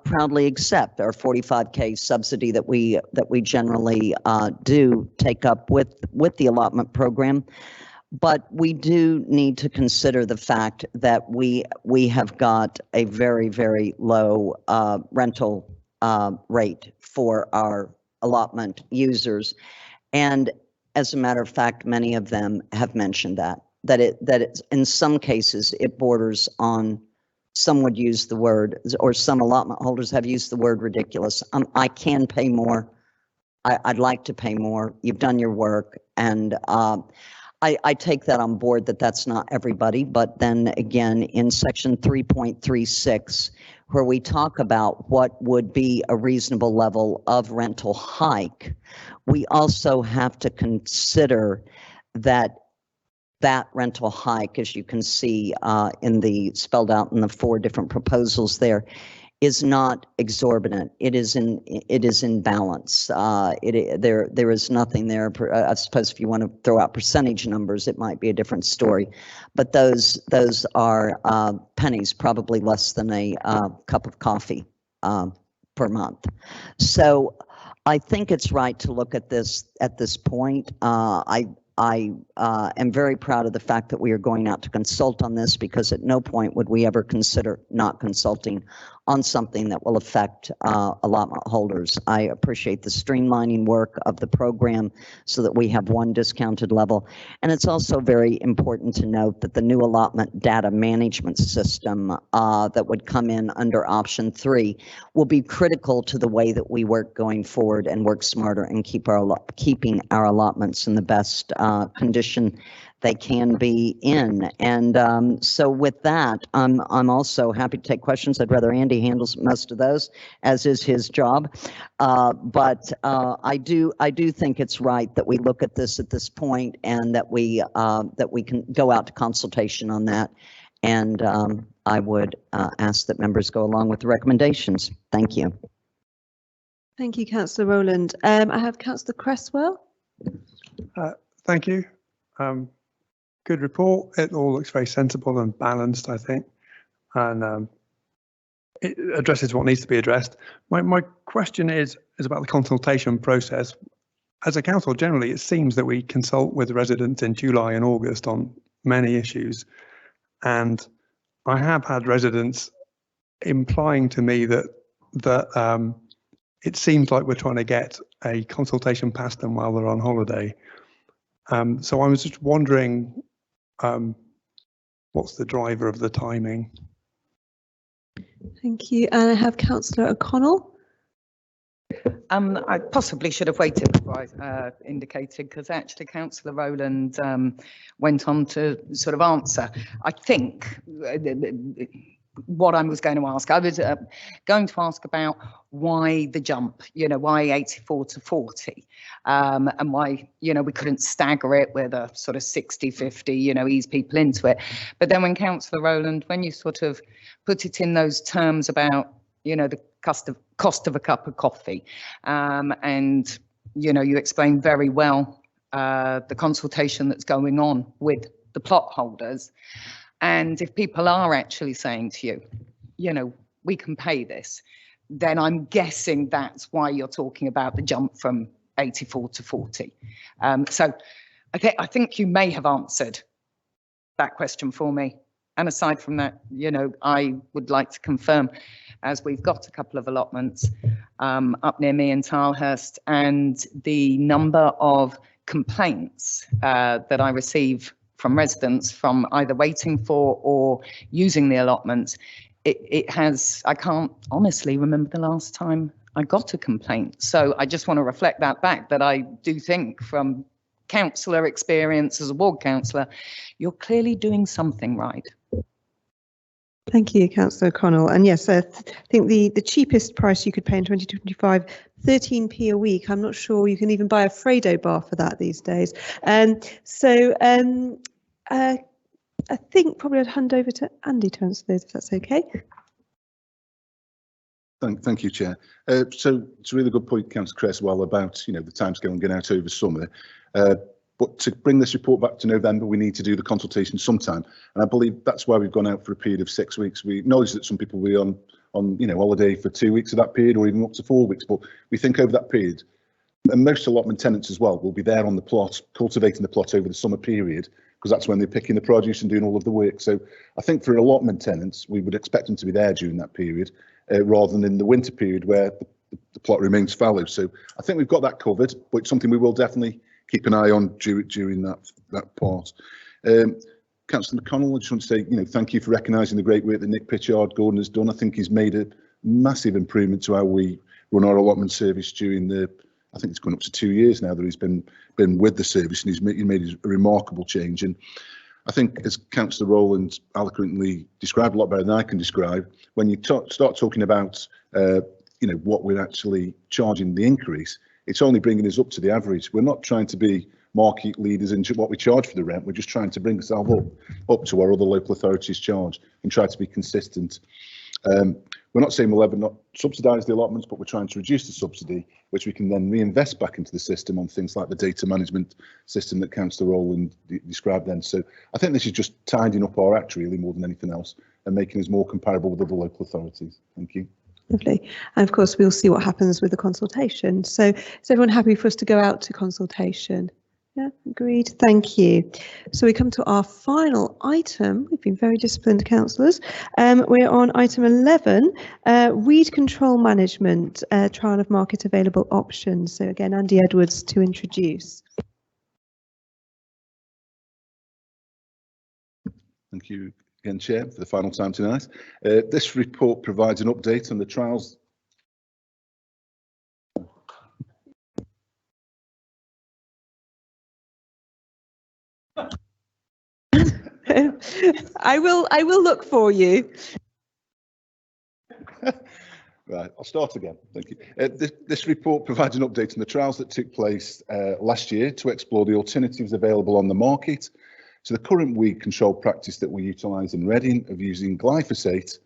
Speaker 12: proudly accept. Our 45K subsidy that we generally do take up with the allotment program. But we do need to consider the fact that we have got a very, very low rental rate for our allotment users. And as a matter of fact, many of them have mentioned that it's in some cases it borders on, some would use the word, or some allotment holders have used the word ridiculous. I can pay more. I'd like to pay more. You've done your work. And I take that on board, that's not everybody. But then again, in section 3.36, where we talk about what would be a reasonable level of rental hike, we also have to consider that rental hike, as you can see spelled out in the 4 different proposals there, is not exorbitant. It is in balance. There is nothing there. I suppose if you want to throw out percentage numbers, it might be a different story, but those are pennies, probably less than a cup of coffee per month. So I think it's right to look at this at this point. I am very proud of the fact that we are going out to consult on this, because at no point would we ever consider not consulting on something that will affect allotment holders. I appreciate the streamlining work of the program so that we have one discounted level. And it's also very important to note that the new allotment data management system that would come in under option 3 will be critical to the way that we work going forward and work smarter and keeping our allotments in the best condition they can be in. And so with that, I'm also happy to take questions. I'd rather Andy handles most of those, as is his job. But I do think it's right that we look at this at this point, and that we can go out to consultation on that. And I would ask that members go along with the recommendations. Thank you.
Speaker 1: Thank you, Councillor Rowland. I have Councillor Cresswell.
Speaker 7: Thank you. Good report. It all looks very sensible and balanced, I think, and it addresses what needs to be addressed. My question is about the consultation process. As a council, generally, it seems that we consult with residents in July and August on many issues, and I have had residents implying to me that it seems like we're trying to get a consultation past them while they're on holiday. So I was just wondering, what's the driver of the timing?
Speaker 1: Thank you. And I have Councillor O'Connell.
Speaker 4: I possibly should have waited before I indicated, because actually Councillor Rowland went on to sort of answer. I think what I was going to ask, I was going to ask about why the jump, why 84 to 40, and why, we couldn't stagger it with a sort of 60-50, ease people into it. But then when Councillor Rowland, when you sort of put it in those terms about, the cost of a cup of coffee, and, you explained very well the consultation that's going on with the plot holders. And if people are actually saying to you, we can pay this, then I'm guessing that's why you're talking about the jump from 84 to 40. So I think you may have answered that question for me. And aside from that, I would like to confirm, as we've got a couple of allotments up near me in Tilehurst, and the number of complaints that I receive from residents from either waiting for or using the allotments, it has, I can't honestly remember the last time I got a complaint. So I just want to reflect that back, that I do think from councillor experience as a ward councillor, you're clearly doing something right.
Speaker 1: Thank you, Councillor O'Connell. And yes, I think the cheapest price you could pay in 2025, 13p a week. I'm not sure you can even buy a Fredo bar for that these days. I think probably I'd hand over to Andy to answer those, if that's okay.
Speaker 2: Thank you, Chair. So it's a really good point, Councillor Cresswell, about the timescale and getting out over summer. But to bring this report back to November, we need to do the consultation sometime, and I believe that's why we've gone out for a period of 6 weeks. We acknowledge that some people will be on holiday for 2 weeks of that period, or even up to 4 weeks. But we think over that period, and most allotment tenants as well will be there on the plot, cultivating the plot over the summer period, because that's when they're picking the produce and doing all of the work. So I think for allotment tenants, we would expect them to be there during that period, rather than in the winter period where the plot remains fallow. So I think we've got that covered, but it's something we will definitely keep an eye on during that part. Councillor McConnell, I just want to say, thank you for recognising the great work that Nick Pritchard-Gordon has done. I think he's made a massive improvement to how we run our allotment service during I think it's gone up to 2 years now that he's been with the service, and he's made a remarkable change. And I think, as Councillor Rowland eloquently described, a lot better than I can describe, when you start talking about what we're actually charging the increase, it's only bringing us up to the average. We're not trying to be market leaders in what we charge for the rent. We're just trying to bring ourselves up to where other local authorities charge and try to be consistent. We're not saying we'll ever not subsidise the allotments, but we're trying to reduce the subsidy, which we can then reinvest back into the system on things like the data management system that Councillor Rowland described then. So I think this is just tidying up our act really more than anything else and making us more comparable with other local authorities. Thank you.
Speaker 1: Lovely. And of course, we'll see what happens with the consultation. So is everyone happy for us to go out to consultation? Yeah, agreed. Thank you. So we come to our final item. We've been very disciplined, councillors. We're on item 11, weed control management, trial of market available options. So again, Andy Edwards to introduce.
Speaker 2: Thank you again, Chair, for the final time tonight. This report provides an update on the trials.
Speaker 1: I will look for you.
Speaker 2: Right, I'll start again. Thank you. This report provides an update on the trials that took place last year to explore the alternatives available on the market to the current weed control practice that we utilise in Reading of using glyphosate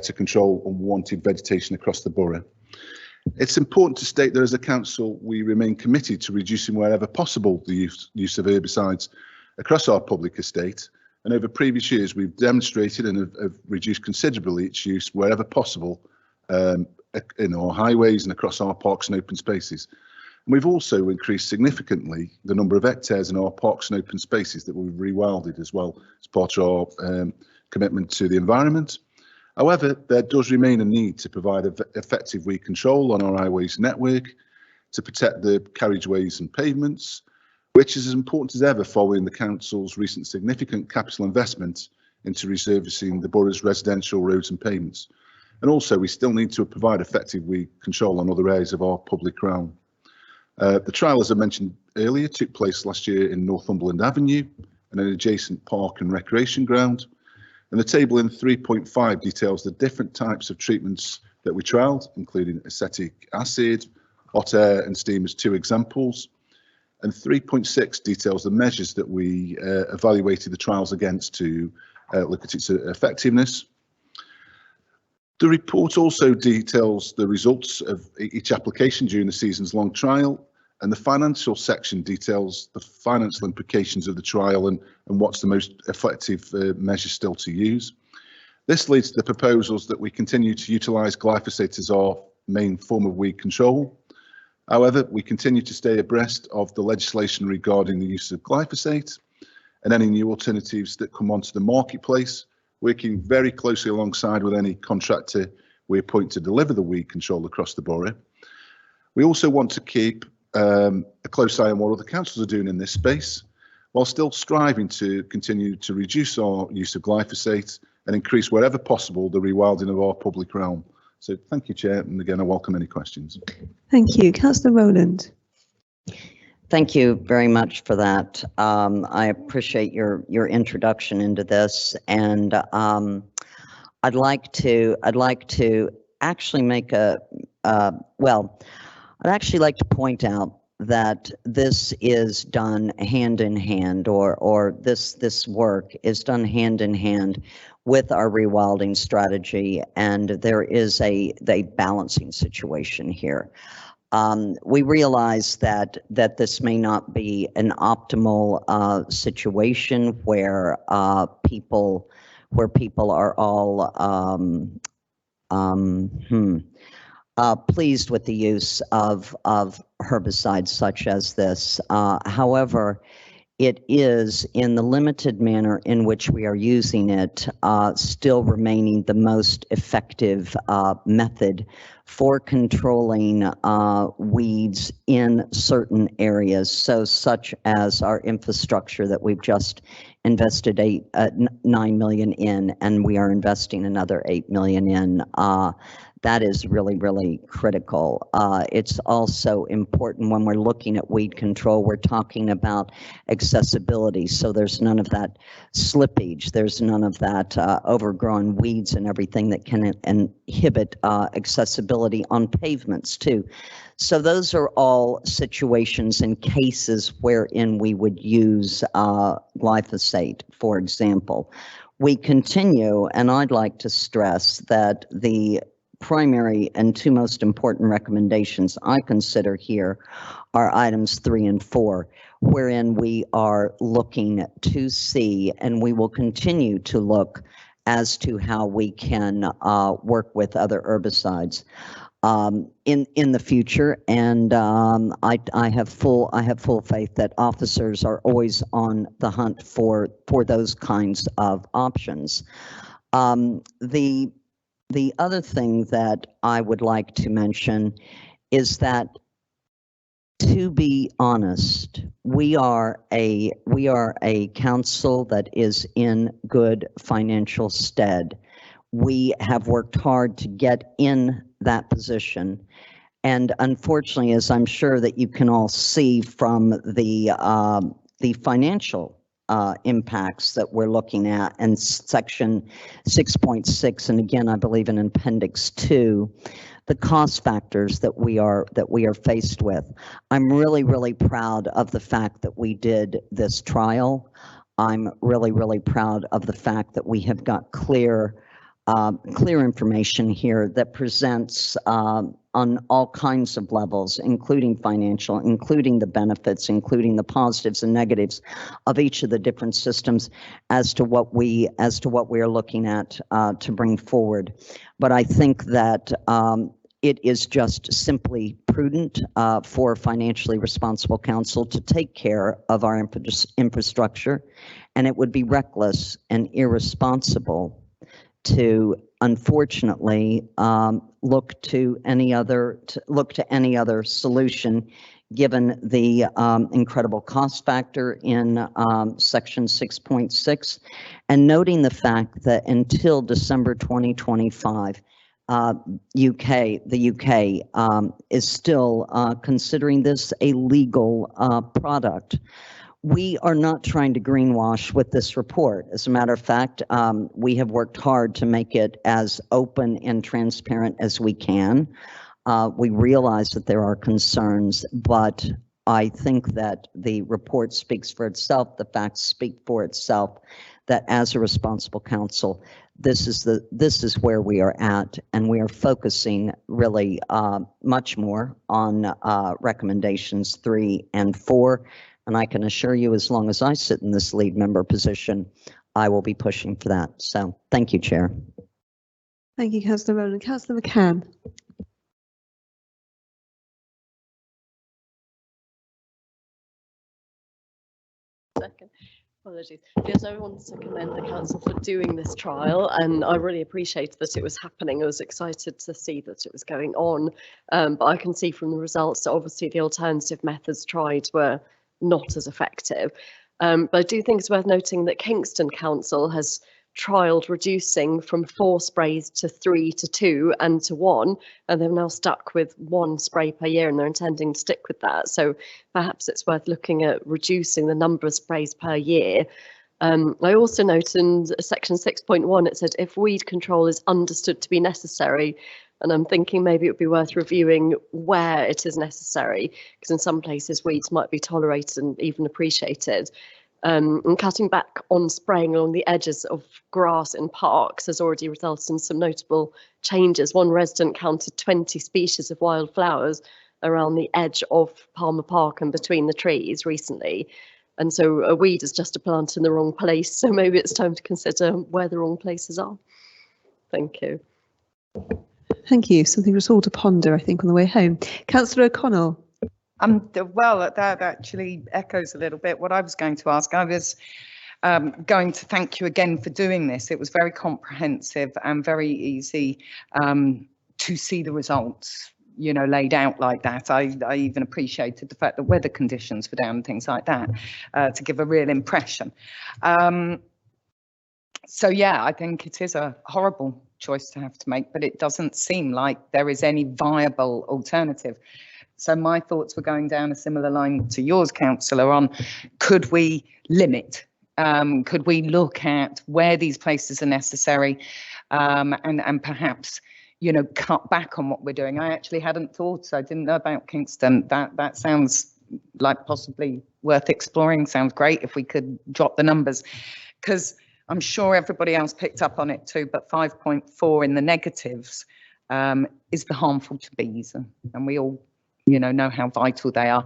Speaker 2: to control unwanted vegetation across the borough. It's important to state that as a council, we remain committed to reducing wherever possible the use of herbicides across our public estate. And over previous years, we've demonstrated and have reduced considerably its use wherever possible in our highways and across our parks and open spaces. And we've also increased significantly the number of hectares in our parks and open spaces that we've rewilded as well as part of our commitment to the environment. However, there does remain a need to provide effective weed control on our highways network to protect the carriageways and pavements, which is as important as ever following the council's recent significant capital investment into resurfacing the borough's residential roads and pavements. And also, we still need to provide effective weed control on other areas of our public realm. The trial, as I mentioned earlier, took place last year in Northumberland Avenue and an adjacent park and recreation ground. And the table in 3.5 details the different types of treatments that we trialled, including acetic acid, hot air and steam as 2 examples. And 3.6 details the measures that we evaluated the trials against to look at its effectiveness. The report also details the results of each application during the season's long trial, and the financial section details the financial implications of the trial and what's the most effective measure still to use. This leads to the proposals that we continue to utilise glyphosate as our main form of weed control. However, we continue to stay abreast of the legislation regarding the use of glyphosate and any new alternatives that come onto the marketplace, working very closely alongside with any contractor we appoint to deliver the weed control across the borough. We also want to keep a close eye on what other councils are doing in this space, while still striving to continue to reduce our use of glyphosate and increase wherever possible the rewilding of our public realm. So thank you, Chair, and again, I welcome any questions.
Speaker 1: Thank you. Councillor Rowland.
Speaker 12: Thank you very much for that. I appreciate your introduction into this, and I'd like to actually make well, I'd actually like to point out that this is done hand in hand, or this work is done hand in hand with our rewilding strategy, and there is a balancing situation here. We realize that this may not be an optimal situation where people are all pleased with the use of herbicides such as this. However, it is, in the limited manner in which we are using it, still remaining the most effective method for controlling weeds in certain areas, such as our infrastructure that we've just invested 9 million in, and we are investing another 8 million in. That is really, really critical. It's also important when we're looking at weed control, we're talking about accessibility. So there's none of that slippage. There's none of that overgrown weeds and everything that can inhibit accessibility on pavements too. So those are all situations and cases wherein we would use glyphosate, for example. We continue, and I'd like to stress that the primary and two most important recommendations I consider here are items 3 and 4, wherein we are looking to see, and we will continue to look as to how we can work with other herbicides in the future. And I have full faith that officers are always on the hunt for those kinds of options. The other thing that I would like to mention is that, to be honest, we are a council that is in good financial stead. We have worked hard to get in that position, and unfortunately, as I'm sure that you can all see from the financial impacts that we're looking at, and section 6.6, and again, I believe in appendix 2, the cost factors that we are faced with. I'm really proud of the fact that we did this trial. I'm really proud of the fact that we have got clear information here that presents on all kinds of levels, including financial, including the benefits, including the positives and negatives of each of the different systems as to what we are looking at to bring forward. But I think that it is just simply prudent for a financially responsible council to take care of our infrastructure, and it would be reckless and irresponsible to, unfortunately, look to any other solution, given the incredible cost factor in section 6.6, and noting the fact that until December 2025, the UK is still considering this a legal product. We are not trying to greenwash with this report. As a matter of fact, we have worked hard to make it as open and transparent as we can. We realize that there are concerns, but I think that the report speaks for itself. The facts speak for itself, that as a responsible council, this is where we are at, and we are focusing really much more on recommendations 3 and 4. And I can assure you, as long as I sit in this lead member position, I will be pushing for that. So thank you, Chair.
Speaker 1: Thank you, Councillor Rowland. Councillor McCann.
Speaker 13: Second. Apologies. Yes, I wanted to commend the council for doing this trial, and I really appreciated that it was happening. I was excited to see that it was going on, but I can see from the results that obviously the alternative methods tried were not as effective. But I do think it's worth noting that Kingston Council has trialled reducing from 4 sprays to 3 to 2 and to 1, and they're now stuck with 1 spray per year, and they're intending to stick with that. So perhaps it's worth looking at reducing the number of sprays per year. I also note in section 6.1, it said if weed control is understood to be necessary, and I'm thinking maybe it would be worth reviewing where it is necessary, because in some places weeds might be tolerated and even appreciated. And cutting back on spraying along the edges of grass in parks has already resulted in some notable changes. One resident counted 20 species of wildflowers around the edge of Palmer Park and between the trees recently. And so a weed is just a plant in the wrong place. So maybe it's time to consider where the wrong places are. Thank you.
Speaker 1: Thank you. Something for us all to ponder, I think, on the way home. Councillor O'Connell.
Speaker 4: Well, that actually echoes a little bit what I was going to ask. I was going to thank you again for doing this. It was very comprehensive and very easy to see the results, you know, laid out like that. I even appreciated the fact that weather conditions were down and things like that to give a real impression. So yeah, I think it is a horrible choice to have to make, but it doesn't seem like there is any viable alternative. So my thoughts were going down a similar line to yours, Councillor, on could we limit? Could we look at where these places are necessary and perhaps, you know, cut back on what we're doing? I actually hadn't thought, so I didn't know about Kingston. That sounds like possibly worth exploring. Sounds great if we could drop the numbers, because I'm sure everybody else picked up on it too, but 5.4 in the negatives is the harmful to bees, and we all, you know how vital they are.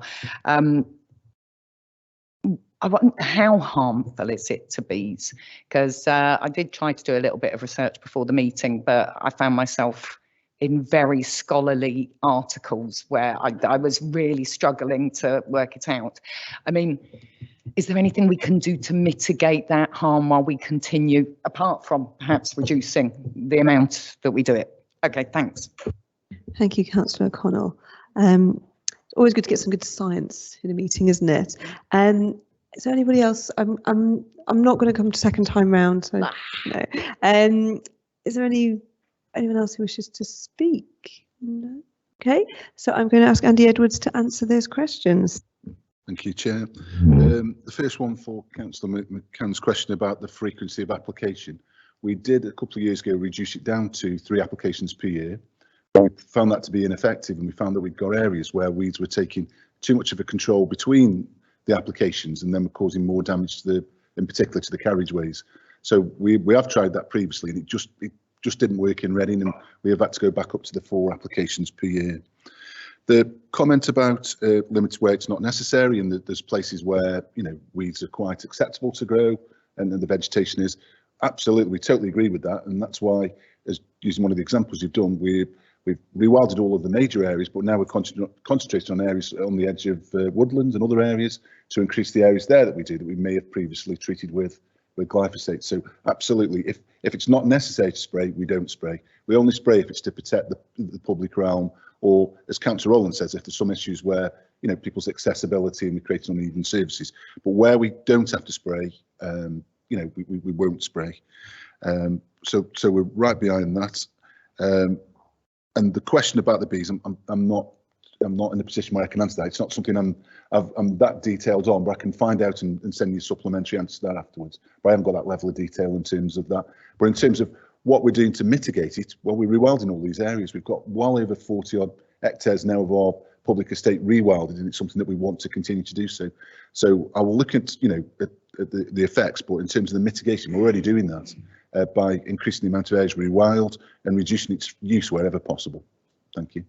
Speaker 4: I wonder how harmful is it to bees? Because I did try to do a little bit of research before the meeting, but I found myself in very scholarly articles where I was really struggling to work it out. I mean, is there anything we can do to mitigate that harm while we continue, apart from perhaps reducing the amount that we do it? Okay, thanks.
Speaker 1: Thank you, Councillor O'Connell. It's always good to get some good science in a meeting, isn't it? Is there anybody else? I'm not going to come to second time round, so no. Is there anyone else who wishes to speak? No. Okay, so I'm going to ask Andy Edwards to answer those questions.
Speaker 2: Thank you, Chair. The first one for Councillor McCann's question about the frequency of application. We did a couple of years ago reduce it down to 3 applications per year. We found that to be ineffective, and we found that we'd got areas where weeds were taking too much of a control between the applications and then were causing more damage to in particular to the carriageways. So we have tried that previously, and it just didn't work in Reading, and we have had to go back up to the 4 applications per year. The comment about limits where it's not necessary, and that there's places where, you know, weeds are quite acceptable to grow and the vegetation is, absolutely, we totally agree with that, and that's why, as using one of the examples you've done, we've rewilded all of the major areas, but now we're concentrating on areas on the edge of woodlands and other areas to increase the areas there that we may have previously treated with glyphosate. So absolutely, if it's not necessary to spray, we don't spray. We only spray if it's to protect the public realm, or as Councillor Rowland says, if there's some issues where, you know, people's accessibility and we're creating uneven services. But where we don't have to spray, you know, we won't spray. So we're right behind that. And the question about the bees, I'm not in a position where I can answer that. It's not something I'm that detailed on, but I can find out and send you a supplementary answer to that afterwards. But I haven't got that level of detail in terms of that. But in terms of what we're doing to mitigate it, well, we're rewilding all these areas. We've got well over 40 odd hectares now of our public estate rewilded, and it's something that we want to continue to do so. So I will look at, you know, at the effects, but in terms of the mitigation, we're already doing that by increasing the amount of areas rewild and reducing its use wherever possible. Thank you.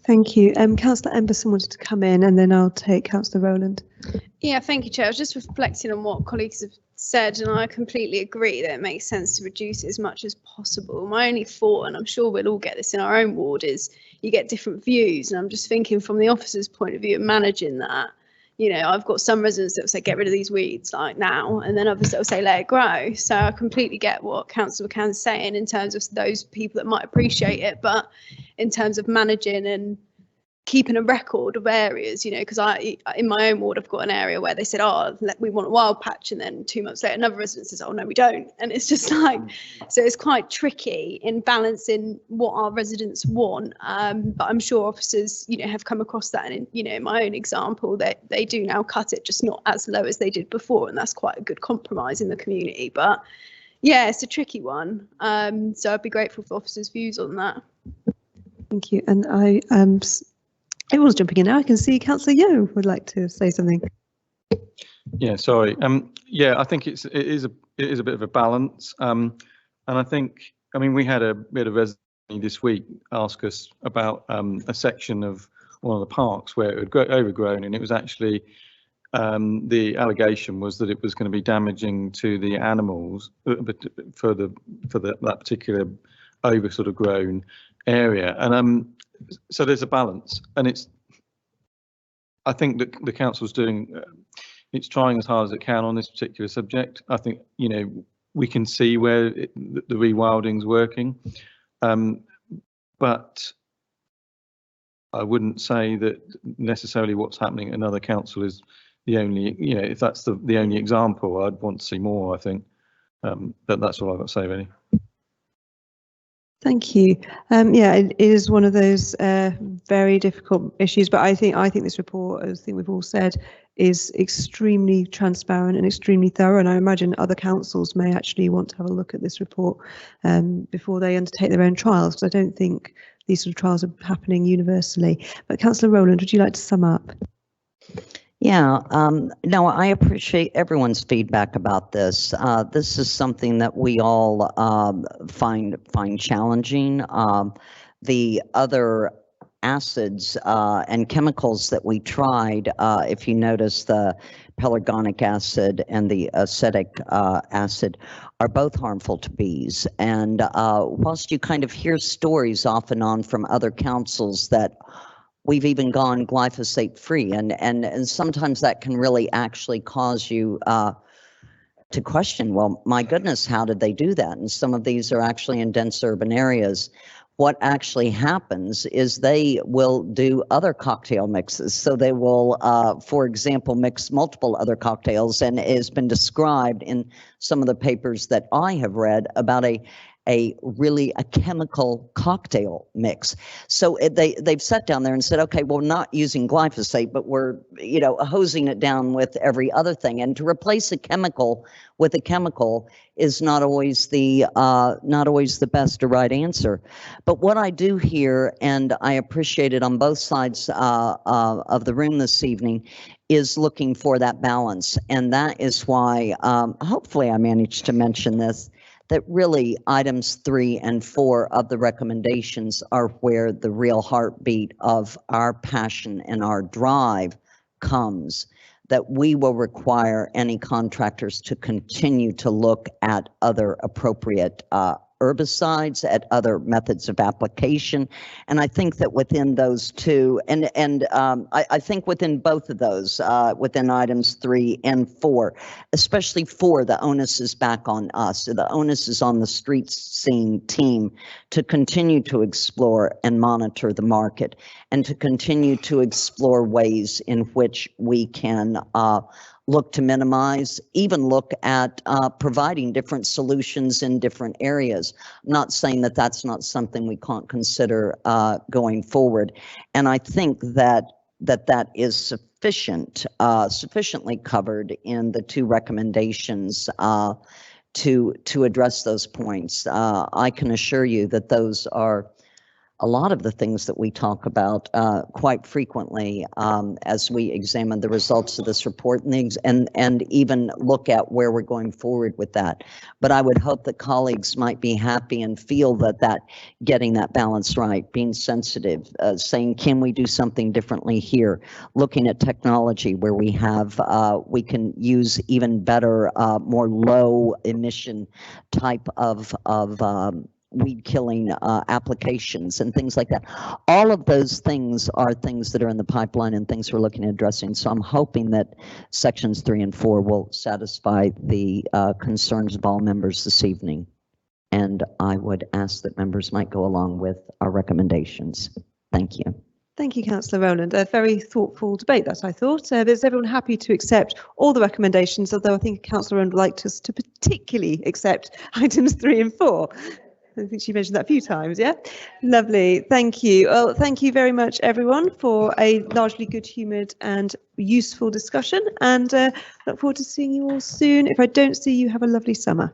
Speaker 1: Thank you. Councillor Emberson wanted to come in, and then I'll take Councillor Rowland.
Speaker 3: Yeah, thank you, Chair. I was just reflecting on what colleagues have said, and I completely agree that it makes sense to reduce it as much as possible. My only thought, and I'm sure we'll all get this in our own ward, is you get different views, and I'm just thinking from the officer's point of view of managing that. You know, I've got some residents that will say, get rid of these weeds like now, and then others that will say, let it grow. So I completely get what Councillor McCann's saying in terms of those people that might appreciate it, but in terms of managing and keeping a record of areas, you know, because in my own ward, I've got an area where they said, oh, we want a wild patch, and then 2 months later, another resident says, oh, no, we don't. And it's just like, so it's quite tricky in balancing what our residents want. But I'm sure officers, you know, have come across that. And, you know, in my own example, that they do now cut it, just not as low as they did before. And that's quite a good compromise in the community. But yeah, it's a tricky one. So I'd be grateful for officers' views on that.
Speaker 1: Thank you. And everyone's jumping in now. I can see Councillor Yeo would like to say something.
Speaker 14: Yeah, sorry. Yeah, I think it is a bit of a balance. And I think, I mean, we had a resident this week ask us about a section of one of the parks where it had overgrown, and it was actually the allegation was that it was going to be damaging to the animals for that particular over sort of grown area. And so there's a balance, and I think that the council's doing, it's trying as hard as it can on this particular subject. I think, you know, we can see where the rewilding's working, but I wouldn't say that necessarily what's happening at another council is the only, you know, if that's the only example, I'd want to see more, I think. But that's all I've got to say, really.
Speaker 1: Thank you. Yeah, it is one of those very difficult issues, but I think this report, as I think we've all said, is extremely transparent and extremely thorough. And I imagine other councils may actually want to have a look at this report before they undertake their own trials, because I don't think these sort of trials are happening universally. But Councillor Rowland, would you like to sum up?
Speaker 12: Yeah, no, I appreciate everyone's feedback about this. This is something that we all find challenging. The other acids and chemicals that we tried, if you notice, the pelargonic acid and the acetic acid are both harmful to bees. And whilst you kind of hear stories off and on from other councils that we've even gone glyphosate free, and sometimes that can really actually cause you to question, well, my goodness, how did they do that? And some of these are actually in dense urban areas. What actually happens is they will do other cocktail mixes. So they will, for example, mix multiple other cocktails, and it has been described in some of the papers that I have read about a chemical cocktail mix. So they've sat down there and said, okay, well, not using glyphosate, but we're, you know, hosing it down with every other thing. And to replace a chemical with a chemical is not always the best or right answer. But what I do hear, and I appreciate it on both sides of the room this evening, is looking for that balance. And that is why, hopefully I managed to mention this, that really items 3 and 4 of the recommendations are where the real heartbeat of our passion and our drive comes, that we will require any contractors to continue to look at other appropriate herbicides, at other methods of application. And I think that within those two, and I think within both of those, within items 3 and 4, especially 4, the onus is back on us. So the onus is on the street scene team to continue to explore and monitor the market, and to continue to explore ways in which we can look to minimize, even look at providing different solutions in different areas. I'm not saying that that's not something we can't consider going forward. And I think that is sufficiently covered in the 2 recommendations to address those points. I can assure you that those are a lot of the things that we talk about quite frequently as we examine the results of this report and even look at where we're going forward with that. But I would hope that colleagues might be happy and feel that getting that balance right, being sensitive, saying, can we do something differently here? Looking at technology where we have, we can use even better, more low emission type of weed killing applications and things like that. All of those things are things that are in the pipeline and things we're looking at addressing. So I'm hoping that sections 3 and 4 will satisfy the concerns of all members this evening. And I would ask that members might go along with our recommendations. Thank you.
Speaker 1: Thank you, Councillor Rowland. A very thoughtful debate, that I thought. Is everyone happy to accept all the recommendations, although I think Councillor Rowland would like us to particularly accept items 3 and 4. I think she mentioned that a few times, yeah? Lovely, thank you. Well, thank you very much, everyone, for a largely good-humoured and useful discussion, and look forward to seeing you all soon. If I don't see you, have a lovely summer.